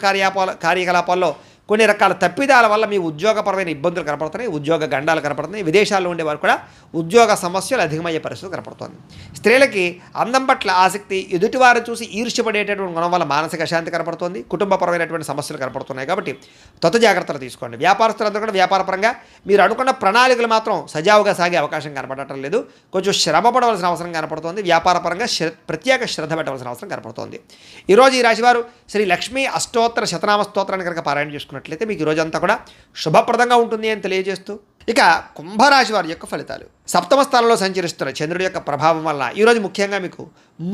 కార్యకలాపాల్లో కొన్ని రకాల తప్పిదాల వల్ల మీ ఉద్యోగపరమైన ఇబ్బందులు కనపడుతున్నాయి, ఉద్యోగ గండాలు కనపడుతున్నాయి. విదేశాల్లో ఉండేవారు కూడా ఉద్యోగ సమస్యలు అధికమయ్యే పరిస్థితి కనపడుతుంది. స్త్రీలకి అందం పట్ల ఆసక్తి, ఎదుటివారు చూసి ఈర్ష్యపడేటటువంటి గుణం వల్ల మానసిక అశాంతి కనపడుతుంది. కుటుంబపరమైనటువంటి సమస్యలు కనపడుతున్నాయి కాబట్టి జాగ్రత్తలు తీసుకోండి. వ్యాపారస్తులందరూ కూడా వ్యాపారపరంగా మీరు అనుకున్న ప్రణాళికలు మాత్రం సజావుగా సాగే అవకాశం కనపడటం లేదు. కొంచెం శ్రమ పడవలసిన అవసరం కనపడుతుంది. వ్యాపారపరంగా ప్రత్యేక శ్రద్ధ పెట్టవలసిన అవసరం కనపడుతుంది. ఈరోజు ఈ రాశివారు శ్రీ లక్ష్మీ అష్టోత్తర శతనామ స్తోత్రాన్ని కనుక పారాయణ చేసుకున్నట్లయితే మీకు ఈ రోజంతా కూడా శుభప్రదంగా ఉంటుంది అని తెలియజేస్తూ, ఇక కుంభరాశి వారి యొక్క ఫలితాలు. సప్తమ స్థానంలో సంచరిస్తున్న చంద్రుడి యొక్క ప్రభావం వల్ల ఈరోజు ముఖ్యంగా మీకు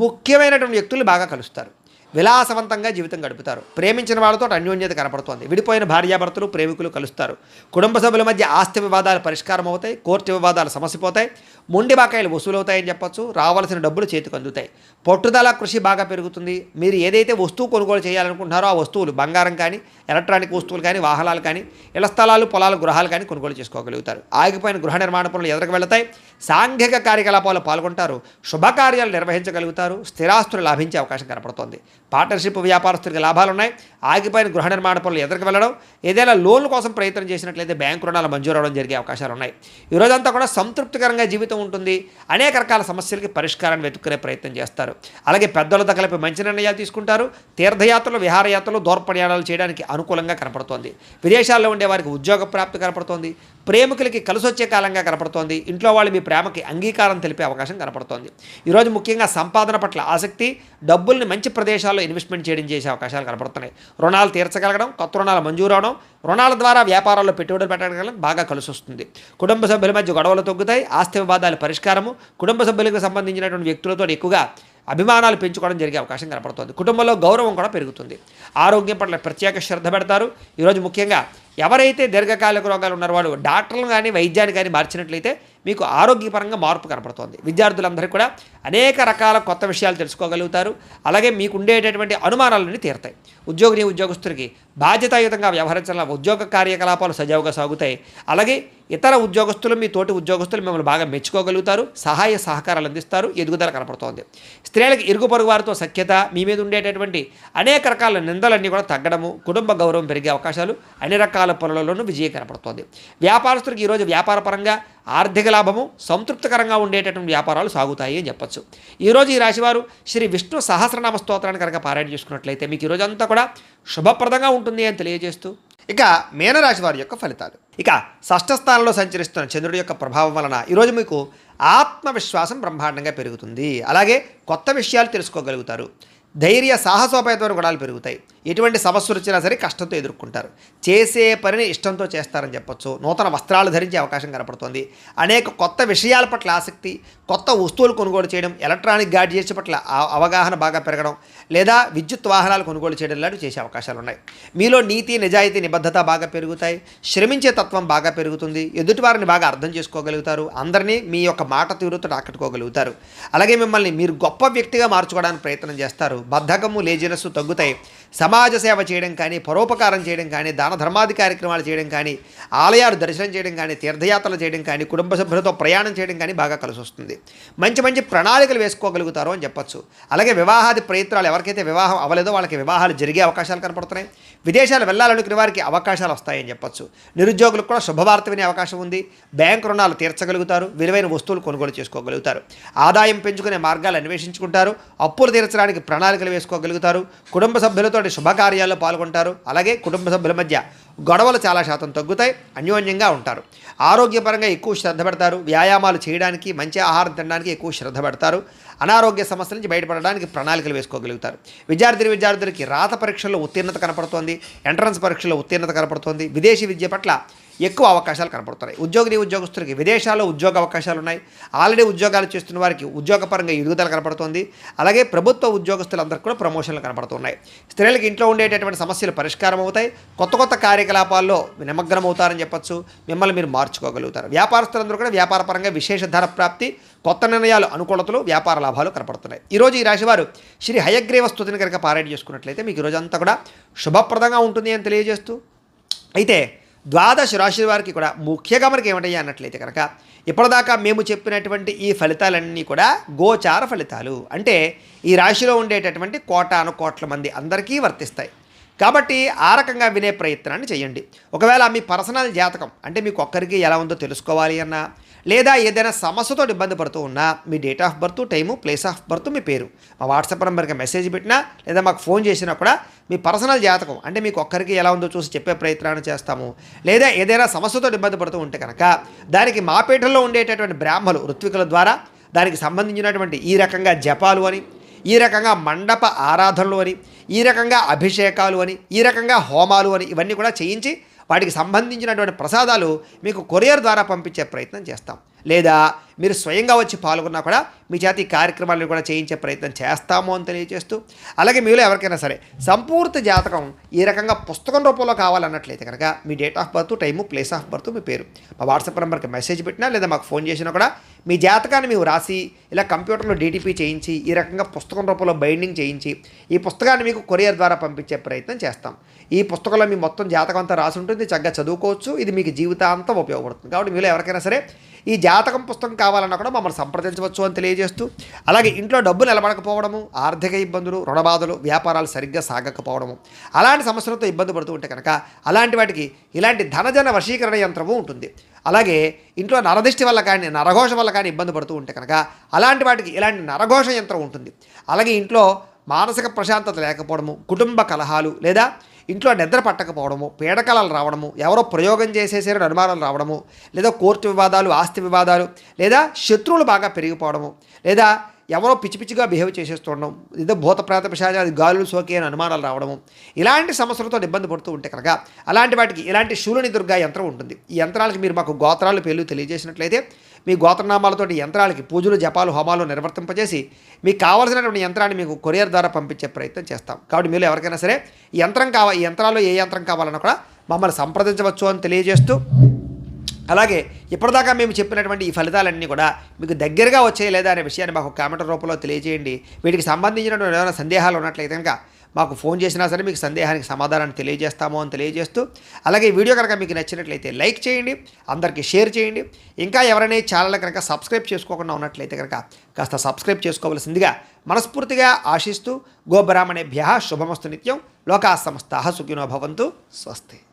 ముఖ్యమైనటువంటి వ్యక్తులు బాగా కలుస్తారు. విలాసవంతంగా జీవితం గడుపుతారు. ప్రేమించిన వాళ్ళతో అన్యోన్యత కనపడుతోంది. విడిపోయిన భార్యాభర్తలు, ప్రేమికులు కలుస్తారు. కుటుంబ సభ్యుల మధ్య ఆస్తి వివాదాలు పరిష్కారం అవుతాయి. కోర్టు వివాదాలు సమసిపోతాయి. మొండి బాకాయలు వసూలవుతాయని చెప్పొచ్చు. రావాల్సిన డబ్బులు చేతికి అందుతాయి. పట్టుదల, కృషి బాగా పెరుగుతుంది. మీరు ఏదైతే వస్తువు కొనుగోలు చేయాలనుకుంటున్నారో ఆ వస్తువులు, బంగారం కానీ, ఎలక్ట్రానిక్ వస్తువులు కానీ, వాహనాలు కానీ, ఇళ్ల స్థలాలు, పొలాలు, గృహాలు కానీ కొనుగోలు చేసుకోగలుగుతారు. ఆగిపోయిన గృహ నిర్మాణ పనులు ఎదురుకు వెళతాయి. సాంఘిక కార్యకలాపాలు పాల్గొంటారు. శుభకార్యాలు నిర్వహించగలుగుతారు. స్థిరాస్తులు లాభించే అవకాశం కనపడుతోంది. పార్ట్నర్షిప్ వ్యాపారస్తులకి లాభాలు ఉన్నాయి. ఆగిపోయిన గృహ నిర్మాణ పనులు ఎదురుకు వెళ్ళడం, ఏదైనా లోన్ల కోసం ప్రయత్నం చేసినట్లయితే బ్యాంకు రుణాలు మంజూరు అవడం జరిగే అవకాశాలు ఉన్నాయి. ఈ రోజంతా కూడా సంతృప్తికరంగా జీవితం ఉంటుంది. అనేక రకాల సమస్యలకి పరిష్కారాన్ని వెతుక్కునే ప్రయత్నం చేస్తారు. అలాగే పెద్దలతో కలిపి మంచి నిర్ణయాలు తీసుకుంటారు. తీర్థయాత్రలు, విహారయాత్రలు, దూర ప్రయాణాలు చేయడానికి అనుకూలంగా కనపడుతోంది. విదేశాల్లో ఉండే వారికి ఉద్యోగ ప్రాప్తి కనపడుతోంది. ప్రేమికులకి కలిసొచ్చే కాలంగా కనపడుతోంది. ఇంట్లో వాళ్ళు మీ ప్రేమకి అంగీకారం తెలిపే అవకాశం కనపడుతోంది. ఈరోజు ముఖ్యంగా సంపాదన పట్ల ఆసక్తి, డబ్బుల్ని మంచి ప్రదేశాల్లో ఇన్వెస్ట్మెంట్ చేయడం చేసే అవకాశాలు కనపడుతున్నాయి. రుణాలు తీర్చగలగడం, కొత్త రుణాలు మంజూరు అవడం, రుణాల ద్వారా వ్యాపారాల్లో పెట్టుబడులు పెట్టడం బాగా కలిసి వస్తుంది. కుటుంబ సభ్యుల మధ్య గొడవలు తగ్గుతాయి. ఆస్తి వివాదాల పరిష్కారము, కుటుంబ సభ్యులకు సంబంధించినటువంటి వ్యక్తులతో ఎక్కువగా అభిమానాలు పెంచుకోవడం జరిగే అవకాశం కనపడుతుంది. కుటుంబంలో గౌరవం కూడా పెరుగుతుంది. ఆరోగ్యం పట్ల ప్రత్యేక శ్రద్ధ పెడతారు. ఈరోజు ముఖ్యంగా ఎవరైతే దీర్ఘకాలిక రోగాలు ఉన్నారో వాళ్ళు డాక్టర్లు కానీ వైద్యాన్ని కానీ మార్చినట్లయితే మీకు ఆరోగ్యపరంగా మార్పు కనపడుతోంది. విద్యార్థులందరికీ కూడా అనేక రకాల కొత్త విషయాలు తెలుసుకోగలుగుతారు. అలాగే మీకు ఉండేటటువంటి అనుమానాలన్నీ తీరుతాయి. ఉద్యోగస్తులకి బాధ్యతాయుతంగా వ్యవహరించాల ఉద్యోగ కార్యకలాపాలు సజావుగా సాగుతాయి. అలాగే ఇతర ఉద్యోగస్తులు, మీ తోటి ఉద్యోగస్తులు మిమ్మల్ని బాగా మెచ్చుకోగలుగుతారు. సహాయ సహకారాలు అందిస్తారు. ఎదుగుదల కనపడుతోంది. స్త్రీలకు ఇరుగు పొరుగు వారితో సఖ్యత, మీ మీద ఉండేటటువంటి అనేక రకాల నిందలన్నీ కూడా తగ్గడము, కుటుంబ గౌరవం పెరిగే అవకాశాలు, అన్ని రకాల పనులలోనూ విజయం కనపడుతోంది. వ్యాపారస్తులకు ఈరోజు వ్యాపారపరంగా ఆర్థిక లాభము, సంతృప్తికరంగా ఉండేటటువంటి వ్యాపారాలు సాగుతాయి అని చెప్పచ్చు. ఈరోజు ఈ రాశివారు శ్రీ విష్ణు సహస్రనామ స్తోత్రాన్ని కనుక పారాయణ చేసుకున్నట్లయితే మీకు ఈరోజు అంతా కూడా శుభప్రదంగా ఉంటుంది అని తెలియజేస్తూ, ఇక మీనరాశి వారి యొక్క ఫలితాలు. ఇక షష్ఠ స్థానంలో సంచరిస్తున్న చంద్రుడి యొక్క ప్రభావం వలన ఈరోజు మీకు ఆత్మవిశ్వాసం బ్రహ్మాండంగా పెరుగుతుంది. అలాగే కొత్త విషయాలు తెలుసుకోగలుగుతారు. ధైర్య సాహసోపేతమైన గుణాలు పెరుగుతాయి. ఎటువంటి సమస్యలు వచ్చినా సరే కష్టంతో ఎదుర్కొంటారు. చేసే పనిని ఇష్టంతో చేస్తారని చెప్పొచ్చు. నూతన వస్త్రాలు ధరించే అవకాశం కనపడుతుంది. అనేక కొత్త విషయాల పట్ల ఆసక్తి, కొత్త వస్తువులు కొనుగోలు చేయడం, ఎలక్ట్రానిక్ గాడ్జెట్స్ పట్ల అవగాహన బాగా పెరగడం, లేదా విద్యుత్ వాహనాలు కొనుగోలు చేయడం లాంటివి చేసే అవకాశాలు ఉన్నాయి. మీలో నీతి, నిజాయితీ, నిబద్ధత బాగా పెరుగుతాయి. శ్రమించే తత్వం బాగా పెరుగుతుంది. ఎదుటివారిని బాగా అర్థం చేసుకోగలుగుతారు. అందరినీ మీ యొక్క మాట తీరుతో ఆకట్టుకోగలుగుతారు. అలాగే మిమ్మల్ని మీరు గొప్ప వ్యక్తిగా మార్చుకోవడానికి ప్రయత్నం చేస్తారు. బద్ధకము, లేజినెస్ తగ్గుతాయి. సమాజ సేవ చేయడం కానీ, పరోపకారం చేయడం కానీ, దాన ధర్మాది కార్యక్రమాలు చేయడం కానీ, ఆలయాలు దర్శనం చేయడం కానీ, తీర్థయాత్రలు చేయడం కానీ, కుటుంబ సభ్యులతో ప్రయాణం చేయడం కానీ బాగా కలిసి వస్తుంది. మంచి మంచి ప్రణాళికలు వేసుకోగలుగుతారు అని చెప్పచ్చు. అలాగే వివాహాది ప్రయత్నాలు, ఎవరికైతే వివాహం అవ్వలేదో వాళ్ళకి వివాహాలు జరిగే అవకాశాలు కనపడుతున్నాయి. విదేశాలు వెళ్ళాలనుకునే వారికి అవకాశాలు వస్తాయని చెప్పచ్చు. నిరుద్యోగులకు కూడా శుభవార్త వినే అవకాశం ఉంది. బ్యాంకు రుణాలు తీర్చగలుగుతారు. విలువైన వస్తువులు కొనుగోలు చేసుకోగలుగుతారు. ఆదాయం పెంచుకునే మార్గాలు అన్వేషించుకుంటారు. అప్పులు తీర్చడానికి ప్రణాళికలు వేసుకోగలుగుతారు. కుటుంబ సభ్యులతో శుభకార్యాల్లో పాల్గొంటారు. అలాగే కుటుంబ సభ్యుల మధ్య గొడవలు చాలా శాతం తగ్గుతాయి. అన్యోన్యంగా ఉంటారు. ఆరోగ్యపరంగా ఎక్కువ శ్రద్ధ పెడతారు. వ్యాయామాలు చేయడానికి, మంచి ఆహారం తినడానికి ఎక్కువ శ్రద్ధ పెడతారు. అనారోగ్య సమస్యల నుంచి బయటపడడానికి ప్రణాళికలు వేసుకోగలుగుతారు. విద్యార్థులకి రాత పరీక్షల్లో ఉత్తీర్ణత కనపడుతోంది. ఎంట్రన్స్ పరీక్షల్లో ఉత్తీర్ణత కనపడుతోంది. విదేశీ విద్య పట్ల ఎక్కువ అవకాశాలు కనపడుతున్నాయి. ఉద్యోగస్తులకి విదేశాల్లో ఉద్యోగ అవకాశాలు ఉన్నాయి. ఆల్రెడీ ఉద్యోగాలు చేస్తున్న వారికి ఉద్యోగపరంగా ఎదుగుదల కనపడుతోంది. అలాగే ప్రభుత్వ ఉద్యోగస్తులందరికీ కూడా ప్రమోషన్లు కనపడుతున్నాయి. స్త్రీలకు ఇంట్లో ఉండేటటువంటి సమస్యలు పరిష్కారం అవుతాయి. కొత్త కొత్త కార్యకలాపాల్లో నిమగ్నం అవుతారని చెప్పచ్చు. మిమ్మల్ని మీరు మార్చుకోగలుగుతారు. వ్యాపారస్తులందరూ కూడా వ్యాపారపరంగా విశేష ధర ప్రాప్తి, కొత్త నిర్ణయాలు, అనుకూలతలు, వ్యాపార లాభాలు కనపడుతున్నాయి. ఈరోజు ఈ రాశివారు శ్రీ హయగ్రీవ స్తుతిని కనుక పారాయణ చేసుకున్నట్లయితే మీకు ఈరోజు అంతా కూడా శుభప్రదంగా ఉంటుంది అని తెలియజేస్తూ, అయితే ద్వాదశ రాశి వారికి కూడా ముఖ్యంగా మనకి ఏమిటయ్యా అన్నట్లయితే కనుక ఇప్పటిదాకా మేము చెప్పినటువంటి ఈ ఫలితాలన్నీ కూడా గోచార ఫలితాలు. అంటే ఈ రాశిలో ఉండేటటువంటి కోటాను కోట్ల మంది అందరికీ వర్తిస్తాయి. కాబట్టి ఆ రకంగా వినే ప్రయత్నాన్ని చేయండి. ఒకవేళ మీ పర్సనల్ జాతకం అంటే మీకు ఒక్కరికి ఎలా ఉందో తెలుసుకోవాలి అన్నా, లేదా ఏదైనా సమస్యతో ఇబ్బంది పడుతూ ఉన్నా, మీ date of birth, time, place of birth, మీ పేరు మా వాట్సాప్ నెంబర్కి మెసేజ్ పెట్టినా లేదా మాకు ఫోన్ చేసినా కూడా మీ పర్సనల్ జాతకం అంటే మీకు ఒక్కరికి ఎలా ఉందో చూసి చెప్పే ప్రయత్నాన్ని చేస్తాము. లేదా ఏదైనా సమస్యతో ఇబ్బంది పడుతూ ఉంటే కనుక దానికి మా పీఠంలో ఉండేటటువంటి బ్రాహ్మలు, ఋత్వికుల ద్వారా దానికి సంబంధించినటువంటి ఈ రకంగా జపాలు అని, ఈ రకంగా మండప ఆరాధనలు అని, ఈ రకంగా అభిషేకాలు అని, ఈ రకంగా హోమాలు అని ఇవన్నీ కూడా చేయించి వాటికి సంబంధించినటువంటి ప్రసాదాలు మీకు కొరియర్ ద్వారా పంపించే ప్రయత్నం చేస్తాం. లేదా మీరు స్వయంగా వచ్చి పాల్గొన్నా కూడా మీ చేత ఈ కార్యక్రమాలను కూడా చేయించే ప్రయత్నం చేస్తాము అని తెలియజేస్తూ, అలాగే మీలో ఎవరికైనా సరే సంపూర్తి జాతకం ఈ రకంగా పుస్తకం రూపంలో కావాలన్నట్లయితే కనుక మీ date of birth, time, place of birth, మీ పేరు మా వాట్సాప్ నెంబర్కి మెసేజ్ పెట్టినా లేదా మాకు ఫోన్ చేసినా కూడా మీ జాతకాన్ని మేము రాసి ఇలా కంప్యూటర్లో డీటీపీ చేయించి ఈ రకంగా పుస్తకం రూపంలో బైండింగ్ చేయించి ఈ పుస్తకాన్ని మీకు కొరియర్ ద్వారా పంపించే ప్రయత్నం చేస్తాం. ఈ పుస్తకంలో మీ మొత్తం జాతకం అంతా రాసి ఉంటుంది, చక్కగా చదువుకోవచ్చు. ఇది మీకు జీవితాంతం ఉపయోగపడుతుంది. కాబట్టి మీలో ఎవరికైనా సరే ఈ జాతకం పుస్తకం కావాలన్నా కూడా మమ్మల్ని సంప్రదించవచ్చు అని తెలియజేస్తూ, అలాగే ఇంట్లో డబ్బు నిలబడకపోవడము, ఆర్థిక ఇబ్బందులు, రుణబాధలు, వ్యాపారాలు సరిగ్గా సాగకపోవడము, అలాంటి సమస్యలతో ఇబ్బంది పడుతూ ఉంటే కనుక అలాంటి వాటికి ఇలాంటి ధనజన వశీకరణ యంత్రము ఉంటుంది. అలాగే ఇంట్లో నరదిష్టి వల్ల కానీ నరఘోష వల్ల కానీ ఇబ్బంది పడుతూ ఉంటే కనుక అలాంటి వాటికి ఇలాంటి నరఘోష యంత్రం ఉంటుంది. అలాగే ఇంట్లో మానసిక ప్రశాంతత లేకపోవడము, కుటుంబ కలహాలు లేదా ఇంట్లో నిద్ర పట్టకపోవడము, పీడకలలు రావడము, ఎవరో ప్రయోగం చేసేసారని అనుమానాలు రావడము, లేదా కోర్టు వివాదాలు, ఆస్తి వివాదాలు, లేదా శత్రువులు బాగా పెరిగిపోవడము, లేదా ఎవరో పిచ్చి పిచ్చిగా బిహేవ్ చేసేస్తుండడం, ఏదో భూత ప్రేత పిశాచాది గాలులు సోకి అని అనుమానాలు రావడము, ఇలాంటి సమస్యలతో ఇబ్బంది పడుతూ ఉంటే కనుక అలాంటి వాటికి ఇలాంటి శూలిని దుర్గా యంత్రం ఉంటుంది. ఈ యంత్రాలకి మీరు మాకు గోత్రాలు పేర్లు తెలియజేసినట్లయితే మీ గోత్రనామాలతోటి యంత్రాలకి పూజలు, జపాలు, హోమాలు నిర్వర్తింపజేసి మీకు కావాల్సినటువంటి యంత్రాన్ని మీకు కొరియర్ ద్వారా పంపించే ప్రయత్నం చేస్తాం. కాబట్టి మీరు ఎవరికైనా సరే ఈ యంత్రాల్లో ఏ యంత్రం కావాలన్నా కూడా మమ్మల్ని సంప్రదించవచ్చు అని తెలియజేస్తూ, అలాగే ఇప్పటిదాకా మేము చెప్పినటువంటి ఈ ఫలితాలన్నీ కూడా మీకు దగ్గరగా వచ్చాయి లేదా అనే విషయాన్ని మాకు కామెంట్ రూపంలో తెలియజేయండి. వీటికి సంబంధించినటువంటి ఏమైనా సందేహాలు ఉన్నట్లయితే కనుక మాకు ఫోన్ చేసినా సరే మీకు సందేహానికి సమాధానాన్ని తెలియజేస్తాము అని తెలియజేస్తూ, అలాగే ఈ వీడియో కనుక మీకు నచ్చినట్లయితే లైక్ చేయండి, అందరికీ షేర్ చేయండి. ఇంకా ఎవరైనా ఈ ఛానల్ కనుక సబ్స్క్రైబ్ చేసుకోకుండా ఉన్నట్లయితే కనుక కాస్త సబ్స్క్రైబ్ చేసుకోవాల్సిందిగా మనస్ఫూర్తిగా ఆశిస్తూ, గోబ్రాహ్మణేభ్యః శుభమస్తు నిత్యం. లోకాః సమస్తాః సుఖినో భవంతు. స్వస్తి.